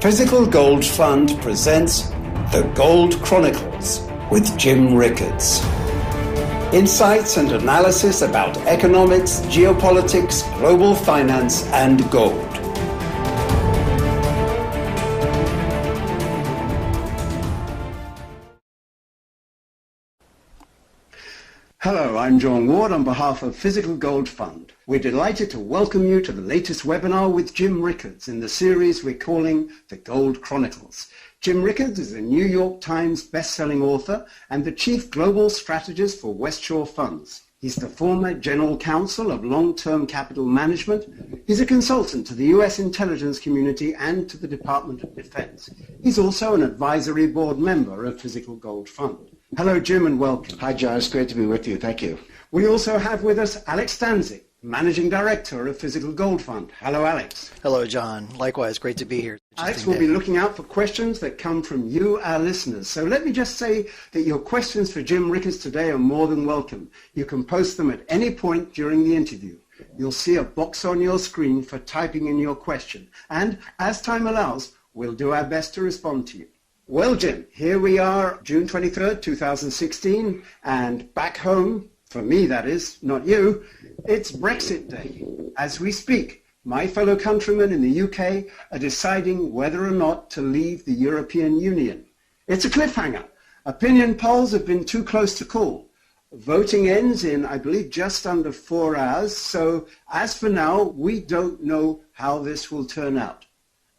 Physical Gold Fund presents the Gold Chronicles with Jim Rickards. Insights and analysis about economics, geopolitics, global finance, and gold. Hello, I'm John Ward on behalf of Physical Gold Fund. We're delighted to welcome you to the latest webinar with Jim Rickards in the series we're calling the Gold Chronicles. Jim Rickards is a New York Times best-selling author and the chief global strategist for West Shore Funds. He's the former general counsel of long-term capital management. He's a consultant to the U.S. intelligence community and to the Department of Defense. He's also an advisory board member of Physical Gold Fund. Hello, Jim, and welcome. Hi, John. It's great to be with you. Thank you. We also have with us Alex Stanzik, Managing Director of Physical Gold Fund. Hello, Alex. Hello, John. Likewise, great to be here. Alex will be looking out for questions that come from you, our listeners. So let me just say that your questions for Jim Rickards today are more than welcome. You can post them at any point during the interview. You'll see a box on your screen for typing in your question. And as time allows, we'll do our best to respond to you. Well, Jim, here we are, June 23rd, 2016, and back home, for me that is, not you, it's Brexit Day. As we speak, my fellow countrymen in the UK are deciding whether or not to leave the European Union. It's a cliffhanger. Opinion polls have been too close to call. Voting ends in, I believe, just under 4 hours, so as for now, we don't know how this will turn out.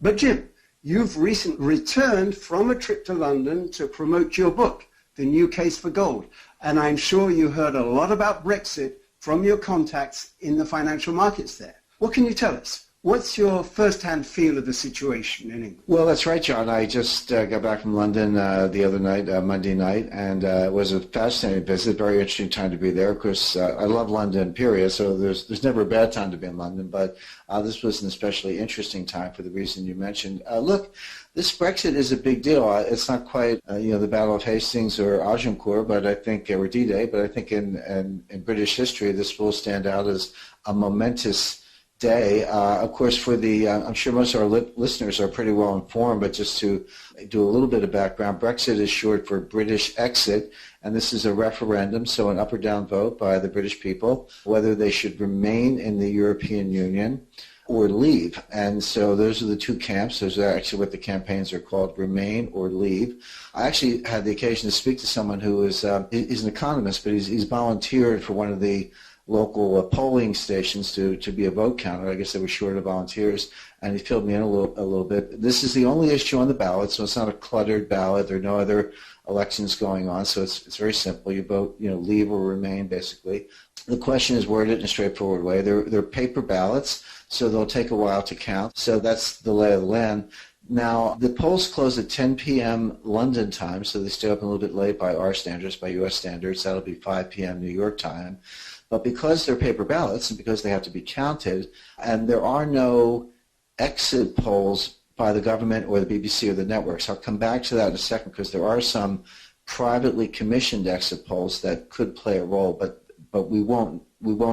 But Jim, you've recently returned from a trip to London to promote your book, The New Case for Gold, and I'm sure you heard a lot about Brexit from your contacts in the financial markets there. What can you tell us? What's your first-hand feel of the situation in England? Well, that's right, John. I just got back from London the other night, Monday night, and it was a fascinating visit, very interesting time to be there. Of course, I love London, period, so there's never a bad time to be in London, but this was an especially interesting time for the reason you mentioned. Look, this Brexit is a big deal. It's not quite, the Battle of Hastings or Agincourt, but I think, or D-Day, but I think in British history, this will stand out as a momentous day. Of course, for the, I'm sure most of our listeners are pretty well informed, but just to do a little bit of background, Brexit is short for British exit, and this is a referendum, so an up or down vote by the British people, whether they should remain in the European Union or leave. And so those are the two camps. Those are actually what the campaigns are called, remain or leave. I actually had the occasion to speak to someone who is he's an economist, but he's volunteered for one of the local polling stations to be a vote counter. I guess they were short of volunteers, and he filled me in a little bit. This is the only issue on the ballot, so it's not a cluttered ballot. There are no other elections going on, so it's very simple. You vote, leave or remain, basically. The question is worded in a straightforward way. They're paper ballots, so they'll take a while to count. So that's the lay of the land. Now, the polls close at 10 p.m. London time, so they stay open a little bit late by our standards, by U.S. standards. That'll be 5 p.m. New York time. But because they're paper ballots and because they have to be counted, and there are no exit polls by the government or the BBC or the networks, I'll come back to that in a second because there are some privately commissioned exit polls that could play a role, but we won't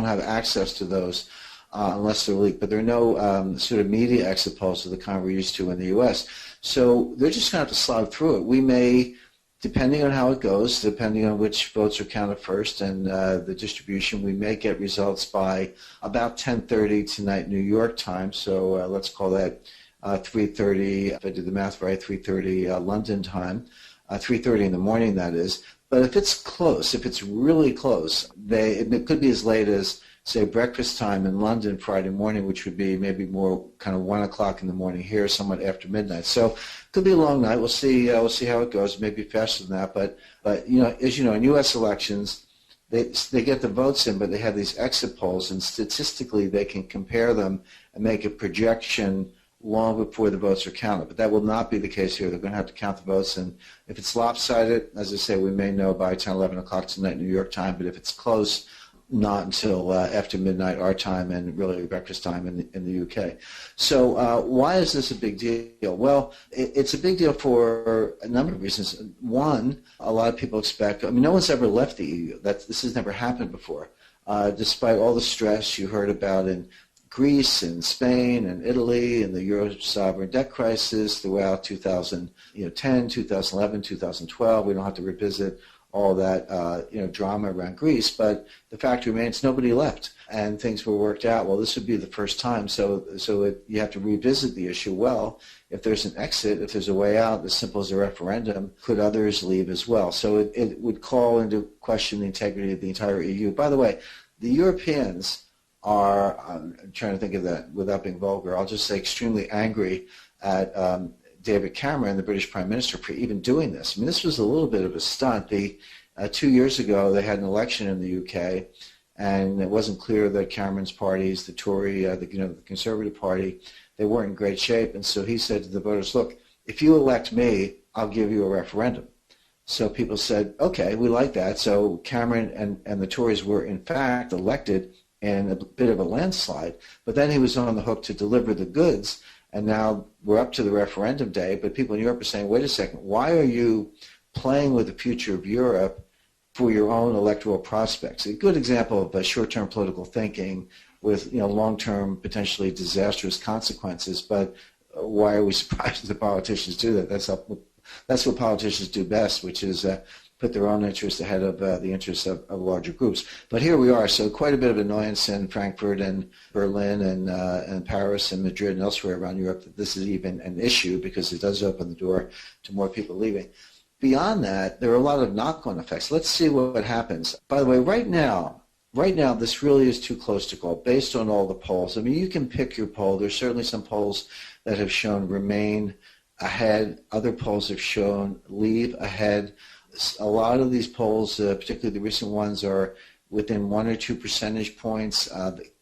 have access to those unless they're leaked. But there are no sort of media exit polls of the kind we're used to in the U.S. So they're just going to have to slog through it. We may, depending on how it goes, depending on which votes are counted first and the distribution, we may get results by about 10:30 tonight New York time. So let's call that 3:30, if I did the math right, 3:30 London time, 3:30 in the morning, that is. But if it's close, if it's really close, it could be as late as, say, breakfast time in London Friday morning, which would be maybe more kind of 1 o'clock in the morning here, somewhat after midnight. So it could be a long night. We'll see how it goes. Maybe faster than that. But as you know, in U.S. elections, they get the votes in, but they have these exit polls, and statistically they can compare them and make a projection long before the votes are counted. But that will not be the case here. They're going to have to count the votes, and if it's lopsided, as I say, we may know by 10, 11 o'clock tonight New York time, but if it's close, not until after midnight our time and really breakfast time in the UK. So why is this a big deal? Well, it's a big deal for a number of reasons. One, a lot of people expect, no one's ever left the EU. This has never happened before. Despite all the stress you heard about in Greece and Spain and Italy and the Euro sovereign debt crisis throughout 2010, 2011, 2012. We don't have to revisit all that drama around Greece, but the fact remains nobody left and things were worked out. Well, this would be the first time, so you have to revisit the issue. Well, if there's an exit, if there's a way out, as simple as a referendum, could others leave as well? So it would call into question the integrity of the entire EU. By the way, the Europeans are, I'm trying to think of that without being vulgar, I'll just say extremely angry at David Cameron, the British Prime Minister, for even doing this. I mean, this was a little bit of a stunt. 2 years ago, they had an election in the UK, and it wasn't clear that Cameron's parties, the Tory, the Conservative Party, they weren't in great shape. And so he said to the voters, look, if you elect me, I'll give you a referendum. So people said, okay, we like that. So Cameron and the Tories were, in fact, elected in a bit of a landslide. But then he was on the hook to deliver the goods. And now we're up to the referendum day, but people in Europe are saying, wait a second, why are you playing with the future of Europe for your own electoral prospects? A good example of short-term political thinking with long-term, potentially disastrous consequences, but why are we surprised that politicians do that? That's what politicians do best, which is put their own interests ahead of the interests of larger groups. But here we are, so quite a bit of annoyance in Frankfurt and Berlin and Paris and Madrid and elsewhere around Europe that this is even an issue, because it does open the door to more people leaving. Beyond that, there are a lot of knock-on effects. Let's see what happens. By the way, right now, this really is too close to call based on all the polls. I mean, you can pick your poll. There's certainly some polls that have shown remain ahead. Other polls have shown leave ahead. A lot of these polls, particularly the recent ones, are within 1 or 2 percentage points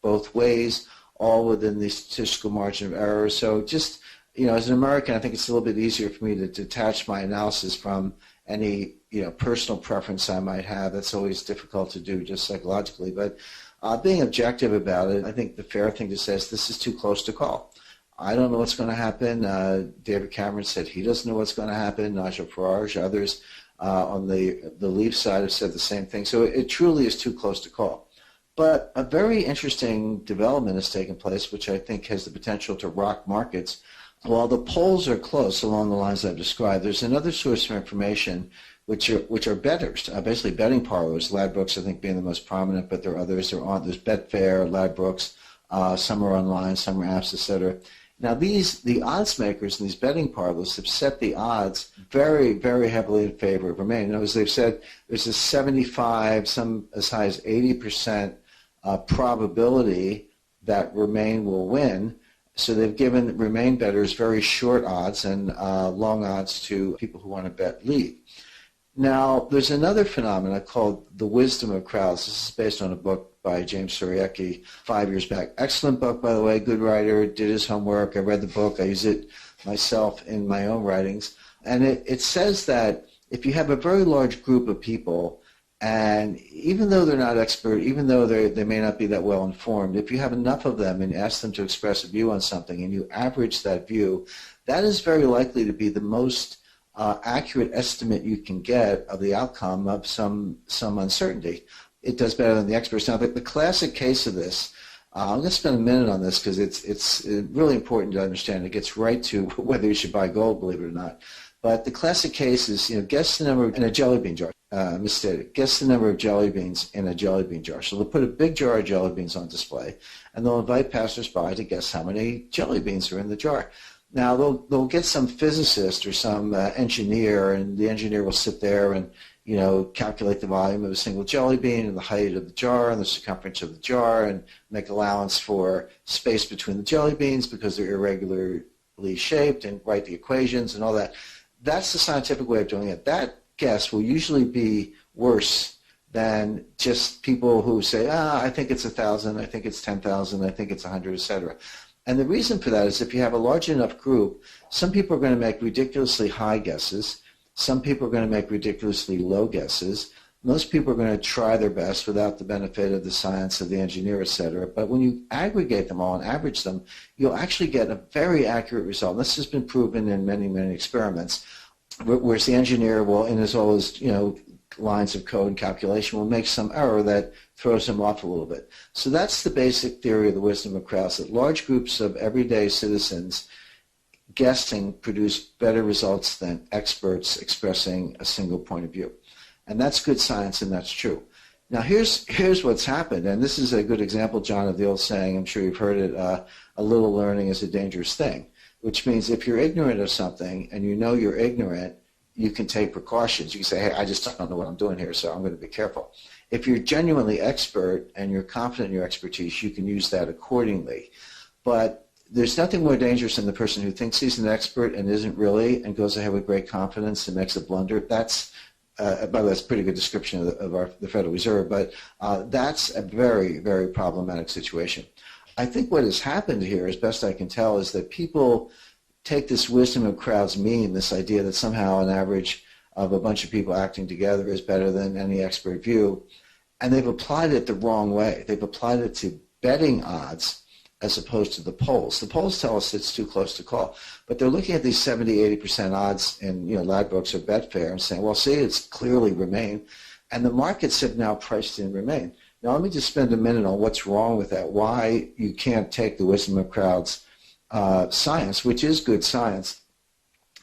both ways, all within the statistical margin of error. So just, as an American, I think it's a little bit easier for me to detach my analysis from any, personal preference I might have. That's always difficult to do just psychologically. But being objective about it, I think the fair thing to say is this is too close to call. I don't know what's going to happen. David Cameron said he doesn't know what's going to happen. Nigel Farage, others on the Leave side have said the same thing. So it truly is too close to call. But a very interesting development has taken place, which I think has the potential to rock markets. While the polls are close along the lines I've described, there's another source of information which are bettors, basically betting parlors. Ladbrokes, I think, being the most prominent, but there are others. There's Betfair, Ladbrokes. Some are online, some are apps, etc. Now, the odds makers in these betting parlors have set the odds very, very heavily in favor of Remain. As they've said, there's a 75, some as high as 80% probability that Remain will win. So they've given Remain bettors very short odds and long odds to people who want to bet Leave. Now, there's another phenomenon called the wisdom of crowds. This is based on a book by James Suriecki 5 years back. Excellent book, by the way, good writer, did his homework. I read the book. I use it myself in my own writings. And it says that if you have a very large group of people, and even though they're not expert, even though they may not be that well informed, if you have enough of them and ask them to express a view on something and you average that view, that is very likely to be the most accurate estimate you can get of the outcome of some uncertainty. It does better than the experts. Now, the classic case of this, I'm going to spend a minute on this because it's really important to understand. It gets right to whether you should buy gold, believe it or not. But the classic case is, guess the number in a jelly bean jar. Misstated. Guess the number of jelly beans in a jelly bean jar. So they'll put a big jar of jelly beans on display, and they'll invite passersby to guess how many jelly beans are in the jar. Now, they'll get some physicist or some engineer, and the engineer will sit there and, calculate the volume of a single jelly bean and the height of the jar and the circumference of the jar and make allowance for space between the jelly beans because they're irregularly shaped and write the equations and all that. That's the scientific way of doing it. That guess will usually be worse than just people who say, I think it's 1,000, I think it's 10,000, I think it's 100, etc. And the reason for that is if you have a large enough group, some people are going to make ridiculously high guesses. Some people are going to make ridiculously low guesses. Most people are going to try their best without the benefit of the science of the engineer, etc. But when you aggregate them all and average them, you'll actually get a very accurate result. And this has been proven in many, many experiments, whereas the engineer will, in his lines of code and calculation will make some error that throws him off a little bit. So that's the basic theory of the wisdom of crowds, that large groups of everyday citizens guessing produce better results than experts expressing a single point of view. And that's good science, and that's true. Now here's what's happened, and this is a good example, John, of the old saying, I'm sure you've heard it, a little learning is a dangerous thing, which means if you're ignorant of something and you know you're ignorant, you can take precautions. You can say, hey, I just don't know what I'm doing here, so I'm going to be careful. If you're genuinely expert and you're confident in your expertise, you can use that accordingly. But there's nothing more dangerous than the person who thinks he's an expert and isn't really, and goes ahead with great confidence and makes a blunder. That's, by the way, that's a pretty good description of the Federal Reserve, but that's a very, very problematic situation. I think what has happened here, as best I can tell, is that people take this wisdom of crowds mean, this idea that somehow an average of a bunch of people acting together is better than any expert view, and they've applied it the wrong way. They've applied it to betting odds as opposed to the polls. The polls tell us it's too close to call, but they're looking at these 70-80% odds in Ladbrokes or Betfair and saying, well, see, it's clearly Remain, and the markets have now priced in Remain. Now let me just spend a minute on what's wrong with that, why you can't take the wisdom of crowds science, which is good science,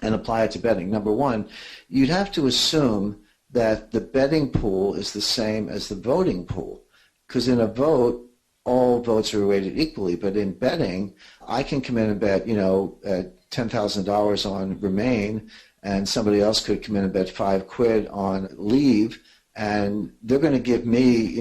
and apply it to betting. Number one, you'd have to assume that the betting pool is the same as the voting pool, because in a vote, all votes are weighted equally. But in betting, I can come in and bet, $10,000 on Remain, and somebody else could come in and bet £5 on Leave, and they're going to give me,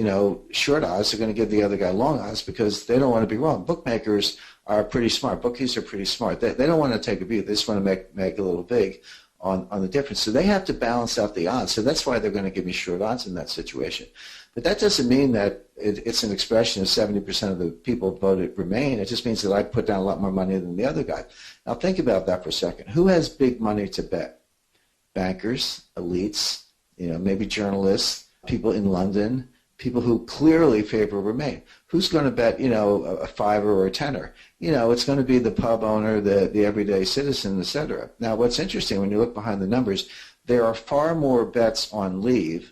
short odds. They're going to give the other guy long odds because they don't want to be wrong. Bookmakers are pretty smart. Bookies are pretty smart. They don't want to take a view. They just want to make a little big on the difference. So they have to balance out the odds. So that's why they're going to give me short odds in that situation. But that doesn't mean that it's an expression of 70% of the people voted Remain. It just means that I put down a lot more money than the other guy. Now think about that for a second. Who has big money to bet? Bankers, elites, maybe journalists, people in London, people who clearly favor Remain. Who's going to bet, a fiver or a tenner? It's going to be the pub owner, the everyday citizen, etc. Now, what's interesting when you look behind the numbers, there are far more bets on Leave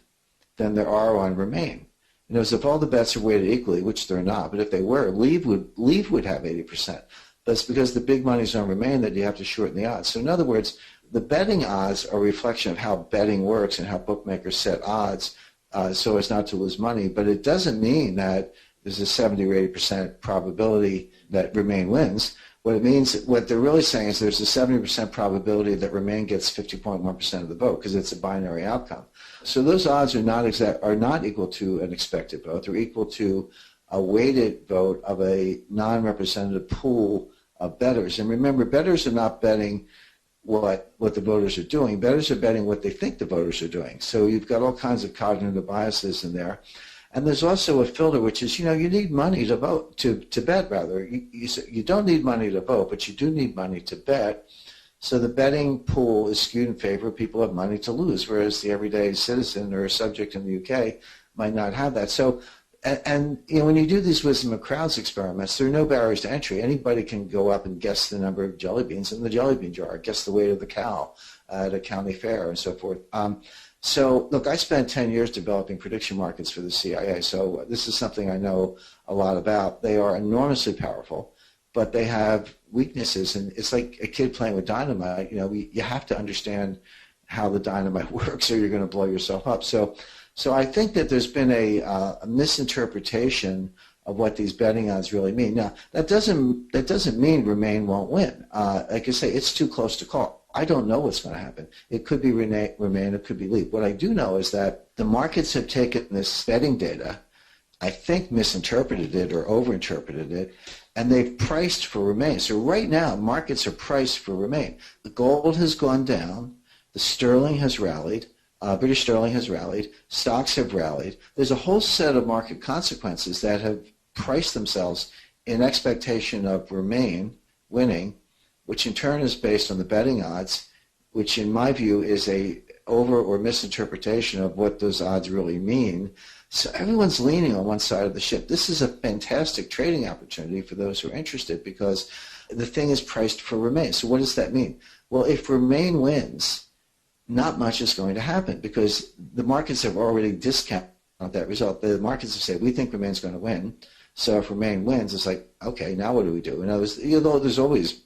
than there are on Remain. As if all the bets are weighted equally, which they're not, but if they were, Leave would have 80%. But it's because the big money's on Remain that you have to shorten the odds. So in other words, the betting odds are a reflection of how betting works and how bookmakers set odds so as not to lose money. But it doesn't mean that there's a 70 or 80% probability that Remain wins. What it means, what they're really saying is there's a 70% probability that Remain gets 50.1% of the vote because it's a binary outcome. So those odds are not equal to an expected vote. They're equal to a weighted vote of a non-representative pool of bettors. And remember, bettors are not betting what the voters are doing. Bettors are betting what they think the voters are doing. So you've got all kinds of cognitive biases in there. And there's also a filter, which is, you need money to vote, to bet rather. You don't need money to vote, but you do need money to bet. So the betting pool is skewed in favor of people who have money to lose, whereas the everyday citizen or subject in the UK might not have that. So, and when you do these wisdom of crowds experiments, there are no barriers to entry. Anybody can go up and guess the number of jelly beans in the jelly bean jar, guess the weight of the cow at a county fair, and so forth. So, look, I spent 10 years developing prediction markets for the CIA, so this is something I know a lot about. They are enormously powerful, but they have weaknesses, and it's like a kid playing with dynamite. You have to understand how the dynamite works or you're going to blow yourself up. So I think that there's been a misinterpretation of what these betting odds really mean. Now, that doesn't mean Remain won't win. Like I say, it's too close to call. I don't know what's going to happen. It could be Remain, it could be Leave. What I do know is that the markets have taken this betting data, I think misinterpreted it or overinterpreted it, and they've priced for Remain. So right now, markets are priced for Remain. The gold has gone down. The sterling has rallied. British sterling has rallied. Stocks have rallied. There's a whole set of market consequences that have priced themselves in expectation of Remain winning, which in turn is based on the betting odds, which in my view is a over or misinterpretation of what those odds really mean. So everyone's leaning on one side of the ship. This is a fantastic trading opportunity for those who are interested because the thing is priced for Remain. So what does that mean? Well, if Remain wins, not much is going to happen because the markets have already discounted that result. The markets have said, we think Remain's going to win. So if Remain wins, it's like, okay, now what do we do? And there's always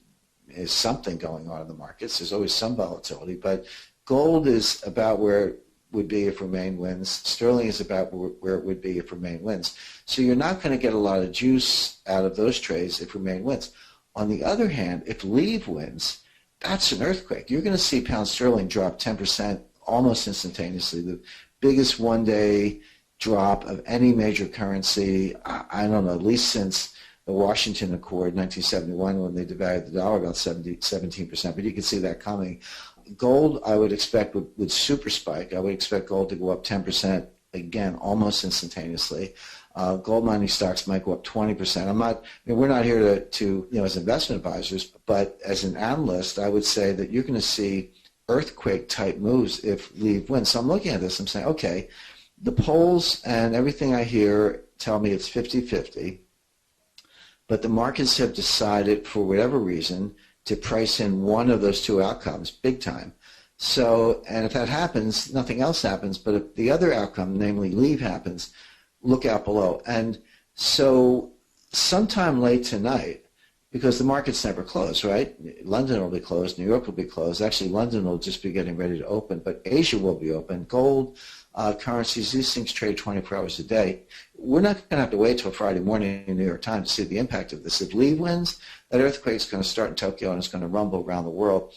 something going on in the markets. There's always some volatility, but gold is about where it would be if Remain wins. Sterling is about where it would be if Remain wins. So you're not going to get a lot of juice out of those trades if Remain wins. On the other hand, if Leave wins, that's an earthquake. You're going to see pound sterling drop 10% almost instantaneously. The biggest one-day drop of any major currency, I don't know, at least since the Washington Accord, 1971, when they devalued the dollar about 17%, but you can see that coming. Gold, I would expect, would super spike. I would expect gold to go up 10%, again, almost instantaneously. Gold mining stocks might go up 20%. We're not here to as investment advisors, but as an analyst, I would say that you're going to see earthquake-type moves if Leave wins. So I'm looking at this, I'm saying, okay, the polls and everything I hear tell me it's 50-50, but the markets have decided, for whatever reason, to price in one of those two outcomes big time. So, and if that happens, nothing else happens, but if the other outcome, namely Leave, happens, look out below. And so sometime late tonight, because the markets never close, right? London will be closed, New York will be closed. Actually, London will just be getting ready to open, but Asia will be open. Gold, currencies, these things trade 24 hours a day. We're not going to have to wait till Friday morning in the New York Times to see the impact of this. If Leave wins, that earthquake is going to start in Tokyo and it's going to rumble around the world.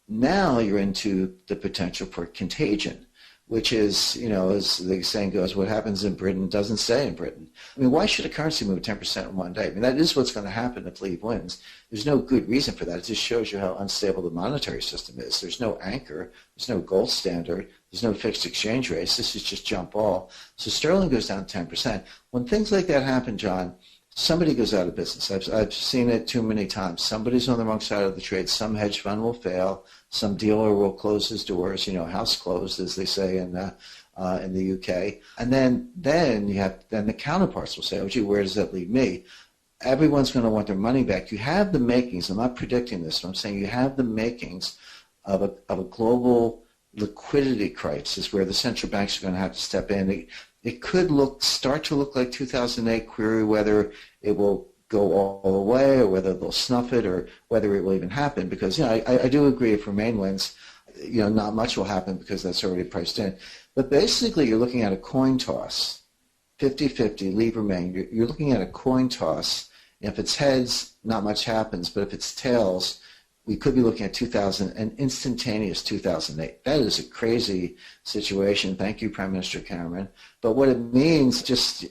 Now you're into the potential for contagion, which is, as the saying goes, what happens in Britain doesn't stay in Britain. Why should a currency move 10% in one day? That is what's going to happen if Leave wins. There's no good reason for that. It just shows you how unstable the monetary system is. There's no anchor. There's no gold standard. There's no fixed exchange rates. This is just jump ball. So sterling goes down 10%. When things like that happen, John, somebody goes out of business. I've seen it too many times. Somebody's on the wrong side of the trade. Some hedge fund will fail. Some dealer will close his doors, house closed, as they say in the UK. And then the counterparts will say, oh, gee, where does that leave me? Everyone's going to want their money back. You have the makings. I'm not predicting this, but I'm saying you have the makings of a global liquidity crisis where the central banks are going to have to step in. It could start to look like 2008, query whether it will go all the way or whether they'll snuff it or whether it will even happen, because I do agree if Remain wins, not much will happen because that's already priced in. But basically you're looking at a coin toss, 50-50, Leave Remain. You're looking at a coin toss. If it's heads, not much happens, but if it's tails, we could be looking at an instantaneous 2008. That is a crazy situation. Thank you, Prime Minister Cameron. But what it means,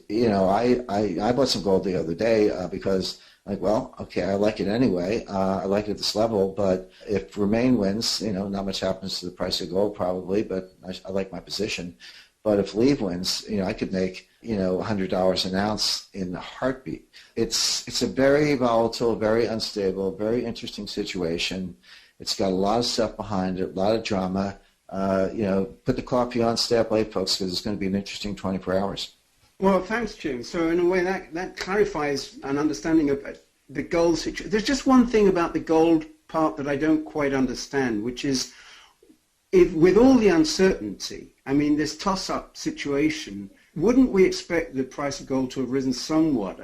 I bought some gold the other day because, I like it anyway. I like it at this level. But if Remain wins, not much happens to the price of gold probably, but I like my position. But if Leave wins, I could make, $100 an ounce in a heartbeat. It's a very volatile, very unstable, very interesting situation. It's got a lot of stuff behind it, a lot of drama. Put the coffee on, stay up late, folks, because it's going to be an interesting 24 hours. Well, thanks, Jim. So in a way, that clarifies an understanding of the gold situation. There's just one thing about the gold part that I don't quite understand, which is, with all the uncertainty, this toss-up situation, wouldn't we expect the price of gold to have risen somewhat?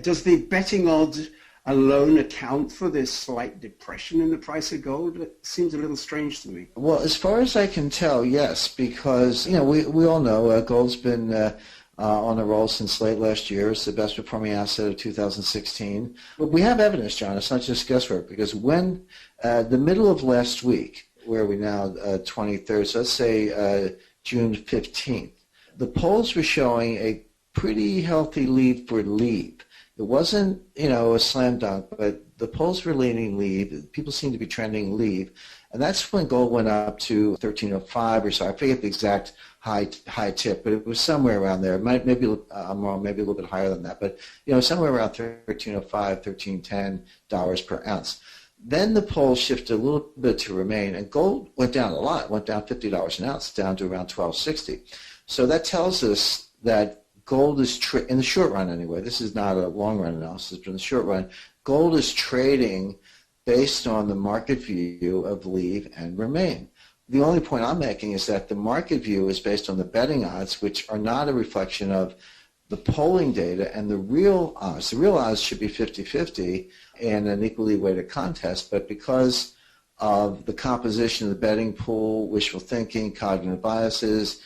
Does the betting odds alone account for this slight depression in the price of gold? It seems a little strange to me. Well, as far as I can tell, yes, because we all know gold's been on a roll since late last year. It's the best performing asset of 2016. But we have evidence, John. It's not just guesswork, because when the middle of last week, where are we now, 23rd, so let's say June 15th, the polls were showing a pretty healthy lead for Leave. It wasn't, a slam dunk, but the polls were leaning Leave. People seemed to be trending Leave. And that's when gold went up to 1305 or so. I forget the exact high tip, but it was somewhere around there. Maybe I'm wrong, maybe a little bit higher than that. But, somewhere around 1305, $1310 per ounce. Then the polls shifted a little bit to Remain, and gold went down a lot. It went down $50 an ounce, down to around $1260. So that tells us that gold is, in the short run anyway, this is not a long run analysis, but in the short run, gold is trading based on the market view of Leave and Remain. the only point I'm making is that the market view is based on the betting odds, which are not a reflection of the polling data and the real odds. The real odds should be 50-50 in an equally weighted contest, but because of the composition of the betting pool, wishful thinking, cognitive biases,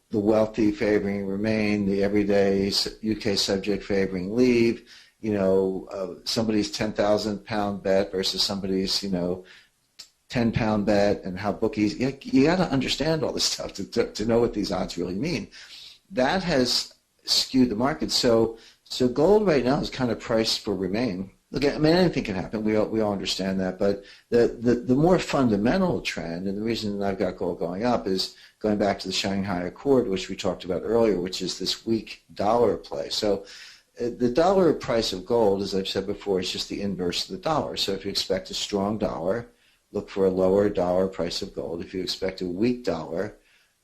the wealthy favoring Remain, the everyday UK subject favoring Leave, somebody's 10,000 pound bet versus somebody's, 10 pound bet, and how bookies, you got to understand all this stuff to know what these odds really mean. That has skewed the market. So gold right now is kind of priced for Remain. Look, anything can happen. We all understand that. But the more fundamental trend, and the reason I've got gold going up, is going back to the Shanghai Accord, which we talked about earlier, which is this weak dollar play. So the dollar price of gold, as I've said before, is just the inverse of the dollar. So if you expect a strong dollar, look for a lower dollar price of gold. If you expect a weak dollar,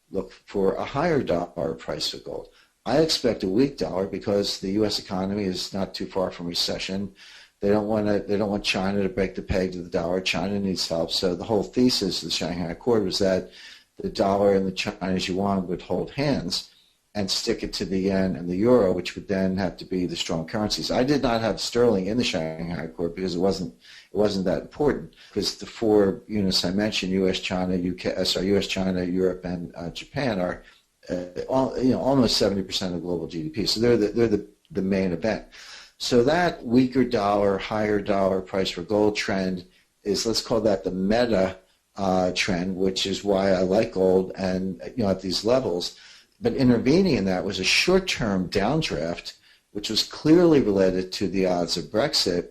look for a higher dollar price of gold. I expect a weak dollar because the U.S. economy is not too far from recession. They don't want China to break the peg to the dollar. China needs help. So the whole thesis of the Shanghai Accord was that the dollar and the Chinese yuan would hold hands and stick it to the yen and the euro, which would then have to be the strong currencies. I did not have sterling in the Shanghai Accord because it wasn't that important, because the four units I mentioned, U.S., China, Europe, and Japan, are almost 70% of global GDP. So they're the main event. So that weaker dollar, higher dollar price for gold trend is, let's call that the meta trend, which is why I like gold and at these levels. But intervening in that was a short-term downdraft, which was clearly related to the odds of Brexit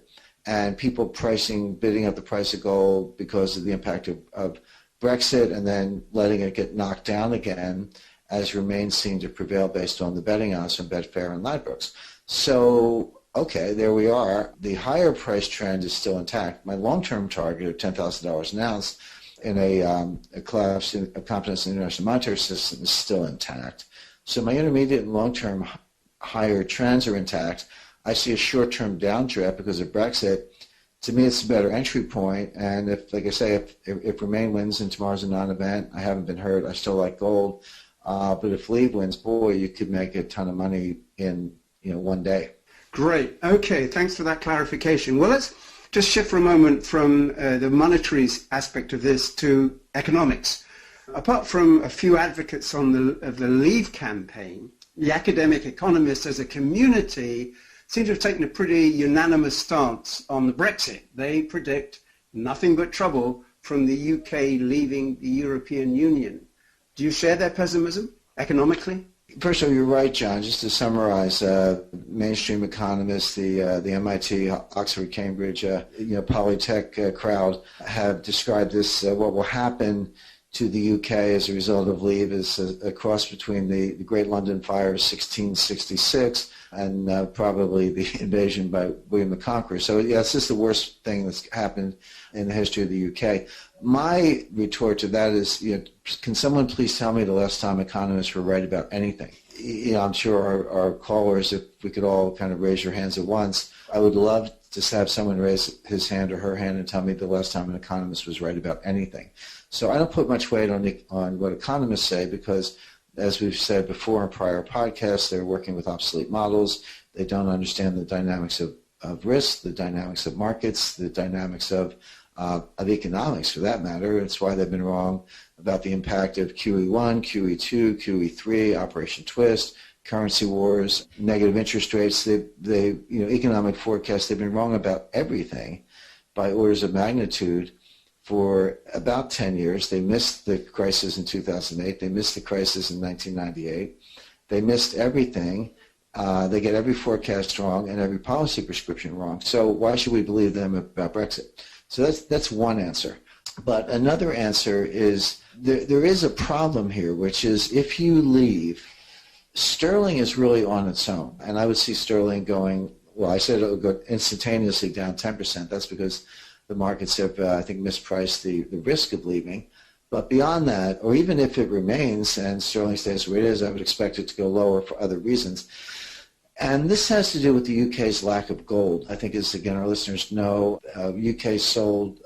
and people bidding up the price of gold because of the impact of Brexit, and then letting it get knocked down again as Remain seemed to prevail based on the betting odds from Betfair and Ladbrokes. So, okay, there we are. The higher price trend is still intact. My long-term target of $10,000 an ounce in a collapse of confidence in the international monetary system is still intact. So my intermediate and long-term higher trends are intact. I see a short-term downdraft because of Brexit. To me, it's a better entry point. And if, like I say, if Remain wins and tomorrow's a non-event, I haven't been hurt, I still like gold. But if Leave wins, boy, you could make a ton of money in one day. Great. Okay, thanks for that clarification. Well, let's just shift for a moment from the monetary aspect of this to economics. Apart from a few advocates of the Leave campaign, the academic economists as a community seem to have taken a pretty unanimous stance on the Brexit. They predict nothing but trouble from the UK leaving the European Union. Do you share their pessimism economically? First of all, you're right, John. Just to summarize, mainstream economists, the MIT, Oxford, Cambridge, Polytech crowd have described this. What will happen to the UK as a result of Leave is a cross between the Great London Fire of 1666 and probably the invasion by William the Conqueror. So yeah, it's just the worst thing that's happened in the history of the UK. My retort to that is, can someone please tell me the last time economists were right about anything? I'm sure our callers, if we could all kind of raise your hands at once, I would love to have someone raise his hand or her hand and tell me the last time an economist was right about anything. So I don't put much weight on what economists say because, as we've said before in prior podcasts, they're working with obsolete models. They don't understand the dynamics of risk, the dynamics of markets, the dynamics of economics, for that matter. It's why they've been wrong about the impact of QE1, QE2, QE3, Operation Twist, currency wars, negative interest rates. Economic forecasts, they've been wrong about everything by orders of magnitude for about 10 years. They missed the crisis in 2008. They missed the crisis in 1998. They missed everything. They get every forecast wrong and every policy prescription wrong. So why should we believe them about Brexit? So that's one answer. But another answer is there is a problem here, which is if you leave, sterling is really on its own. And I would see sterling going, well, I said it would go instantaneously down 10%. That's because the markets have, I think, mispriced the risk of leaving. But beyond that, or even if it remains and sterling stays where it is, I would expect it to go lower for other reasons. And this has to do with the UK's lack of gold. I think, as again our listeners know, UK sold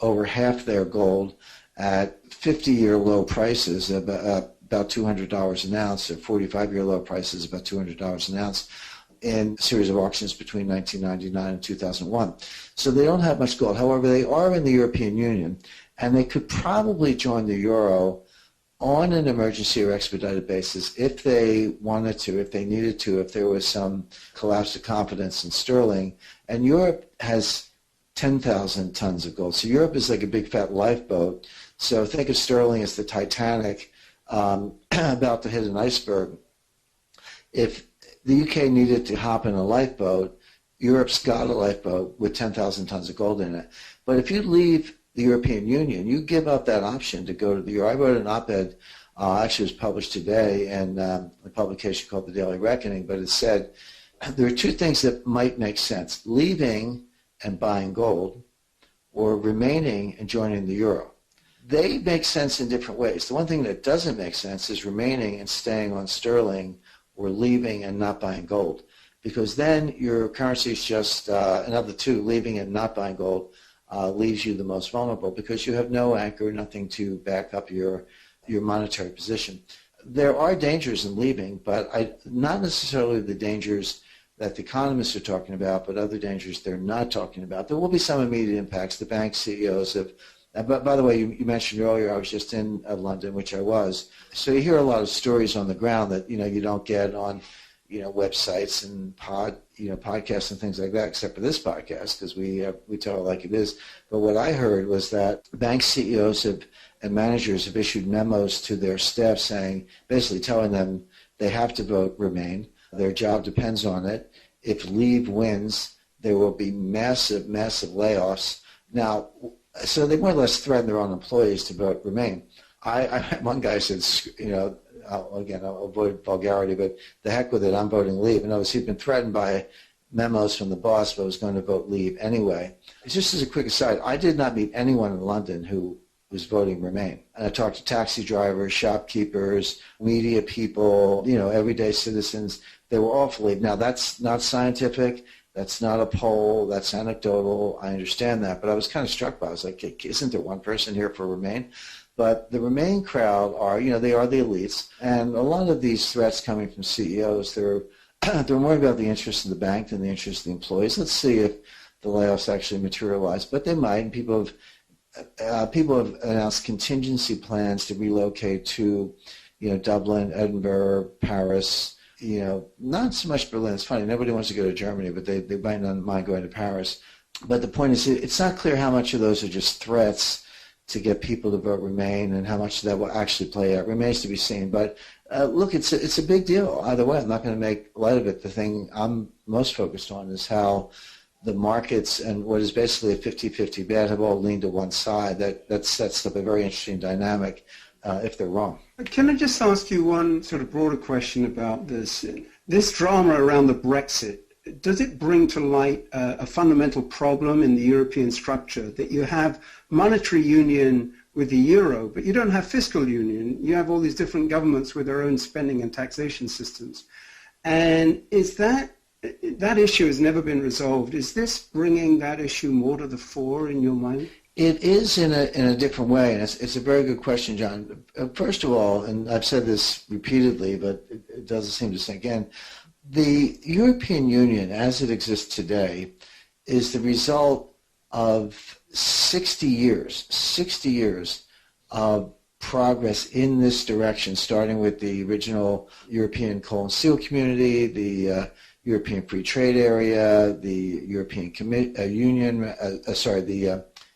over half their gold at 50-year low prices, about $200 an ounce, or 45-year low prices, about $200 an ounce, in a series of auctions between 1999 and 2001. So they don't have much gold. However, they are in the European Union, and they could probably join the euro on an emergency or expedited basis if they wanted to, if they needed to, if there was some collapse of confidence in sterling. And Europe has 10,000 tons of gold. So Europe is like a big fat lifeboat. So think of sterling as the Titanic about to hit an iceberg. If the UK needed to hop in a lifeboat, Europe's got a lifeboat with 10,000 tons of gold in it. But if you leave the European Union, you give up that option to go to the euro. I wrote an op-ed, actually it was published today in a publication called The Daily Reckoning, but it said there are two things that might make sense: leaving and buying gold, or remaining and joining the euro. They make sense in different ways. The one thing that doesn't make sense is remaining and staying on sterling, or leaving and not buying gold, because then your currency is just, of the two, leaving and not buying gold, leaves you the most vulnerable because you have no anchor, nothing to back up your monetary position. There are dangers in leaving, but not necessarily the dangers that the economists are talking about, but other dangers they're not talking about. There will be some immediate impacts. The bank CEOs have, but by the way, you mentioned earlier I was just in London, which I was. So you hear a lot of stories on the ground that you don't get on websites and podcasts and things like that, except for this podcast, because we tell it like it is. But what I heard was that bank CEOs and managers have issued memos to their staff saying, basically telling them they have to vote Remain. Their job depends on it. If Leave wins, there will be massive, massive layoffs. Now, so they more or less threaten their own employees to vote Remain. One guy said, again, I'll avoid vulgarity, but the heck with it, I'm voting Leave. In other words, he'd been threatened by memos from the boss, but was going to vote Leave anyway. Just as a quick aside, I did not meet anyone in London who was voting Remain. And I talked to taxi drivers, shopkeepers, media people, everyday citizens. They were all for Leave. Now, that's not scientific. That's not a poll. That's anecdotal. I understand that. But I was kind of struck by it. I was like, isn't there one person here for Remain? But the Remain crowd are, they are the elites. And a lot of these threats coming from CEOs, they're more about the interest of the bank than the interest of the employees. Let's see if the layoffs actually materialize. But they might. And people have announced contingency plans to relocate to, Dublin, Edinburgh, Paris, not so much Berlin. It's funny, nobody wants to go to Germany, but they might not mind going to Paris. But the point is, it's not clear how much of those are just threats to get people to vote Remain and how much that will actually play out. Remains to be seen. But look, it's a big deal either way. I'm not going to make light of it. The thing I'm most focused on is how the markets and what is basically a 50-50 bet have all leaned to one side. That sets up a very interesting dynamic if they're wrong. Can I just ask you one sort of broader question about this? This drama around the Brexit, does it bring to light a fundamental problem in the European structure, that you have monetary union with the euro, but you don't have fiscal union? You have all these different governments with their own spending and taxation systems. And is that issue has never been resolved. Is this bringing that issue more to the fore in your mind? It is in a different way, and it's a very good question, John. First of all, and I've said this repeatedly, but it doesn't seem to sink in, the European Union, as it exists today, is the result of 60 years of progress in this direction, starting with the original European Coal and Steel Community, the European Free Trade Area, the European Union,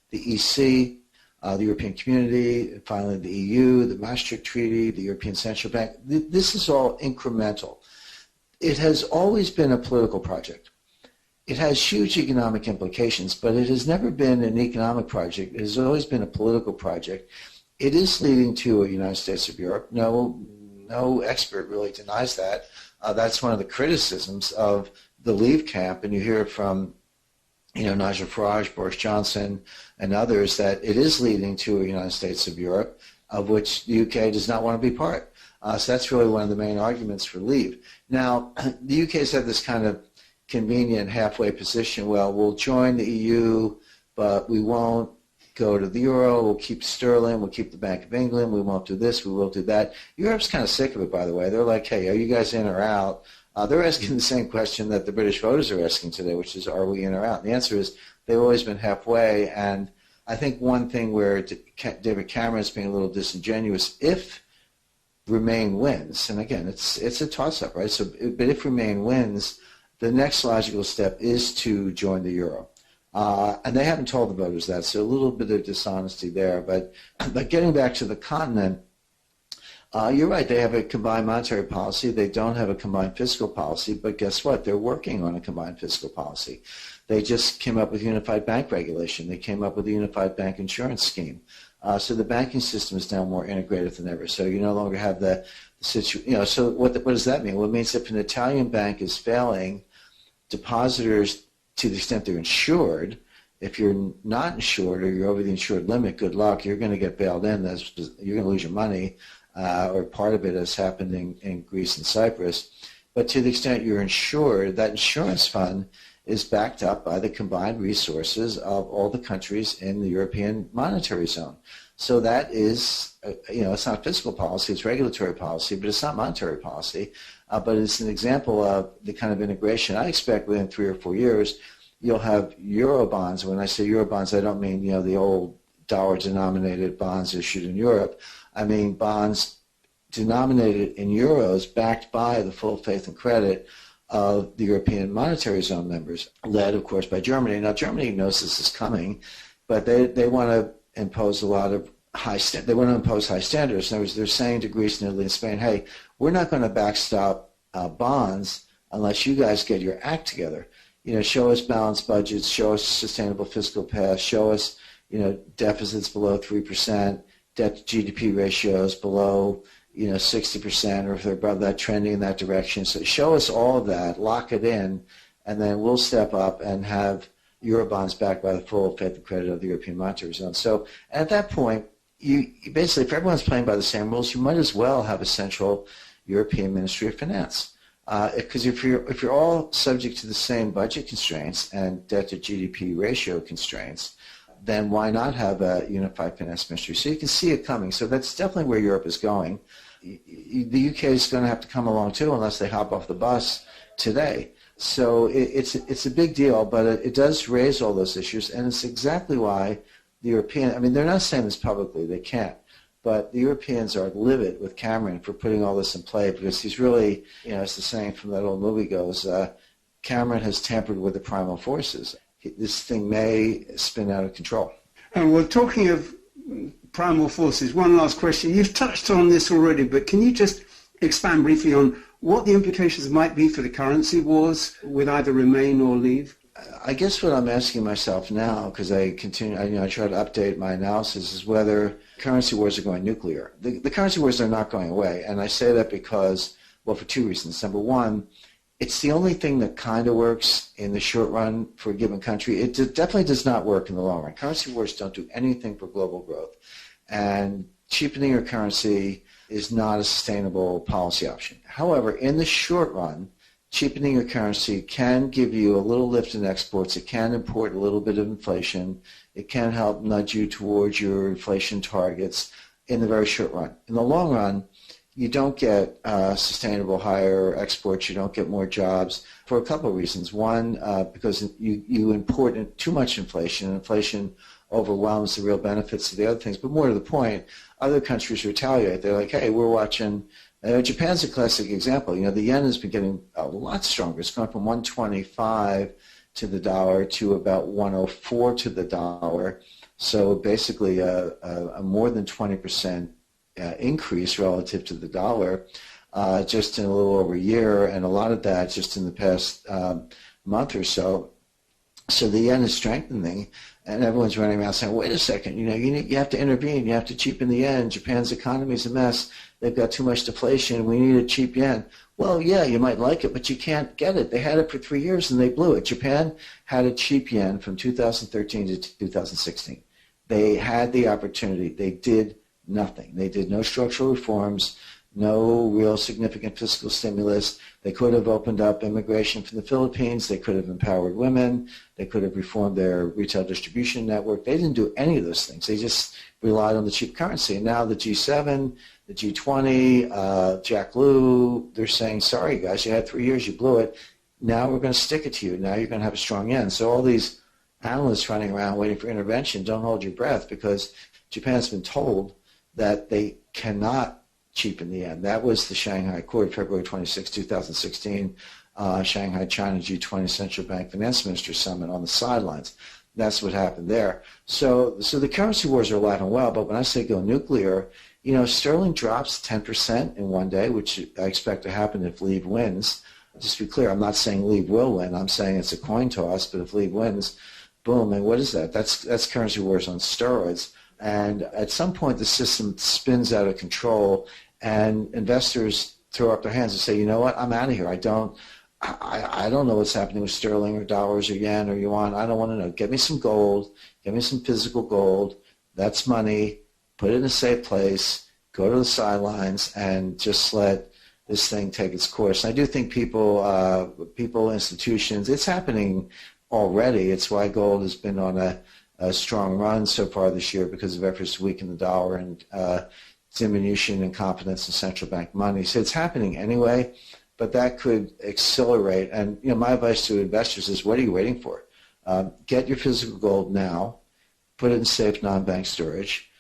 the EC, the European Community, finally the EU, the Maastricht Treaty, the European Central Bank. This is all incremental. It has always been a political project. It has huge economic implications, but it has never been an economic project. It has always been a political project. It is leading to a United States of Europe. No expert really denies that. That's one of the criticisms of the Leave camp, and you hear it from Nigel Farage, Boris Johnson, and others, that it is leading to a United States of Europe, of which the UK does not want to be part. So that's really one of the main arguments for Leave. Now, the UK has had this kind of convenient halfway position. Well, we'll join the EU, but we won't go to the euro, we'll keep sterling, we'll keep the Bank of England, we won't do this, we will do that. Europe's kind of sick of it, by the way. They're like, hey, are you guys in or out? They're asking the same question that the British voters are asking today, which is, are we in or out? And the answer is they've always been halfway. And I think one thing where David Cameron's being a little disingenuous, if Remain wins, and again, it's a toss-up, right? So, but if Remain wins, the next logical step is to join the euro. And they haven't told the voters that, so a little bit of dishonesty there. But getting back to the continent, you're right, they have a combined monetary policy. They don't have a combined fiscal policy, but guess what? They're working on a combined fiscal policy. They just came up with unified bank regulation. They came up with a unified bank insurance scheme. So the banking system is now more integrated than ever. So you no longer have the situation, so what does that mean? Well, it means if an Italian bank is failing, depositors, to the extent they're insured, if you're not insured or you're over the insured limit, good luck, you're going to get bailed in. You're going to lose your money, or part of it has happened in Greece and Cyprus. But to the extent you're insured, that insurance fund is backed up by the combined resources of all the countries in the European monetary zone. So that is, it's not fiscal policy, it's regulatory policy, but it's not monetary policy. But it's an example of the kind of integration. I expect within 3 or 4 years, you'll have euro bonds. When I say euro bonds, I don't mean, the old dollar-denominated bonds issued in Europe. I mean bonds denominated in euros backed by the full faith and credit of the European monetary zone members, led, of course, by Germany. Now, Germany knows this is coming, but they want to impose a lot of high standards. In other words, they're saying to Greece and Italy and Spain, hey, we're not going to backstop bonds unless you guys get your act together. Show us balanced budgets, show us sustainable fiscal path, show us, deficits below 3%, debt to GDP ratios below 60%, or if they're above that, trending in that direction. So show us all of that, lock it in, and then we'll step up and have Eurobonds backed by the full faith and credit of the European monetary zone. So at that point, you basically, if everyone's playing by the same rules, you might as well have a central European Ministry of Finance. Because if you're all subject to the same budget constraints and debt to GDP ratio constraints, then why not have a unified finance ministry? So you can see it coming. So that's definitely where Europe is going. The UK is going to have to come along too, unless they hop off the bus today. So it's a big deal, but it does raise all those issues, and it's exactly why the they're not saying this publicly, they can't, but the Europeans are livid with Cameron for putting all this in play, because he's really, as the saying from that old movie goes, Cameron has tampered with the primal forces. This thing may spin out of control. And we're talking of primal forces. One last question. You've touched on this already, but can you just expand briefly on what the implications might be for the currency wars with either Remain or Leave? I guess what I'm asking myself now, because I try to update my analysis, is whether currency wars are going nuclear. The currency wars are not going away, and I say that because, well, for two reasons. Number one, it's the only thing that kind of works in the short run for a given country. It definitely does not work in the long run. Currency wars don't do anything for global growth, and cheapening your currency is not a sustainable policy option. However, in the short run, cheapening your currency can give you a little lift in exports. It can import a little bit of inflation. It can help nudge you towards your inflation targets in the very short run. In the long run, you don't get sustainable higher exports. You don't get more jobs for a couple of reasons. One, because you import too much inflation, and inflation overwhelms the real benefits of the other things. But more to the point, other countries retaliate. They're like, hey, we're watching. Japan's a classic example. The yen has been getting a lot stronger. It's gone from 125 to the dollar to about 104 to the dollar. So basically a more than 20% increase relative to the dollar just in a little over a year, and a lot of that just in the past month or so. So the yen is strengthening, and everyone's running around saying, wait a second, you have to intervene, you have to cheapen the yen. Japan's economy is a mess. They've got too much deflation. We need a cheap yen. Well, yeah, you might like it, but you can't get it. They had it for 3 years, and they blew it. Japan had a cheap yen from 2013 to 2016. They had the opportunity. They did nothing. They did no structural reforms. no real significant fiscal stimulus. They could have opened up immigration from the Philippines. They could have empowered women. They could have reformed their retail distribution network. They didn't do any of those things. They just relied on the cheap currency. And now the G7, the G20, Jack Lew, they're saying, sorry, guys, you had 3 years, you blew it. Now we're going to stick it to you. Now you're going to have a strong yen. So all these analysts running around waiting for intervention, don't hold your breath, because Japan's been told that they cannot cheapen the yen. That was the Shanghai Accord, February 26, 2016, Shanghai, China, G20 Central Bank Finance Ministers Summit on the sidelines. That's what happened there. So the currency wars are alive and well, but when I say go nuclear, sterling drops 10% in one day, which I expect to happen if Leave wins. Just to be clear, I'm not saying Leave will win. I'm saying it's a coin toss, but if Leave wins, boom, and what is that? That's currency wars on steroids. And at some point, the system spins out of control, and investors throw up their hands and say, you know what, I'm out of here. I don't know what's happening with sterling or dollars or yen or yuan. I don't want to know. Get me some gold. Get me some physical gold. That's money. Put it in a safe place. Go to the sidelines and just let this thing take its course. And I do think people, institutions, it's happening already. It's why gold has been on a strong run so far this year because of efforts to weaken the dollar and diminution in confidence in central bank money. So it's happening anyway, but that could accelerate. And my advice to investors is, what are you waiting for? Get your physical gold now, put it in safe non-bank storage,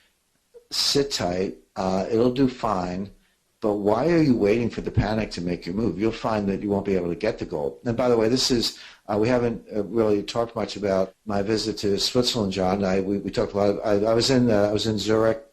sit tight, it'll do fine, but why are you waiting for the panic to make your move? You'll find that you won't be able to get the gold. And by the way, this is, we haven't really talked much about my visit to Switzerland, John. We talked a lot. I was in Zurich,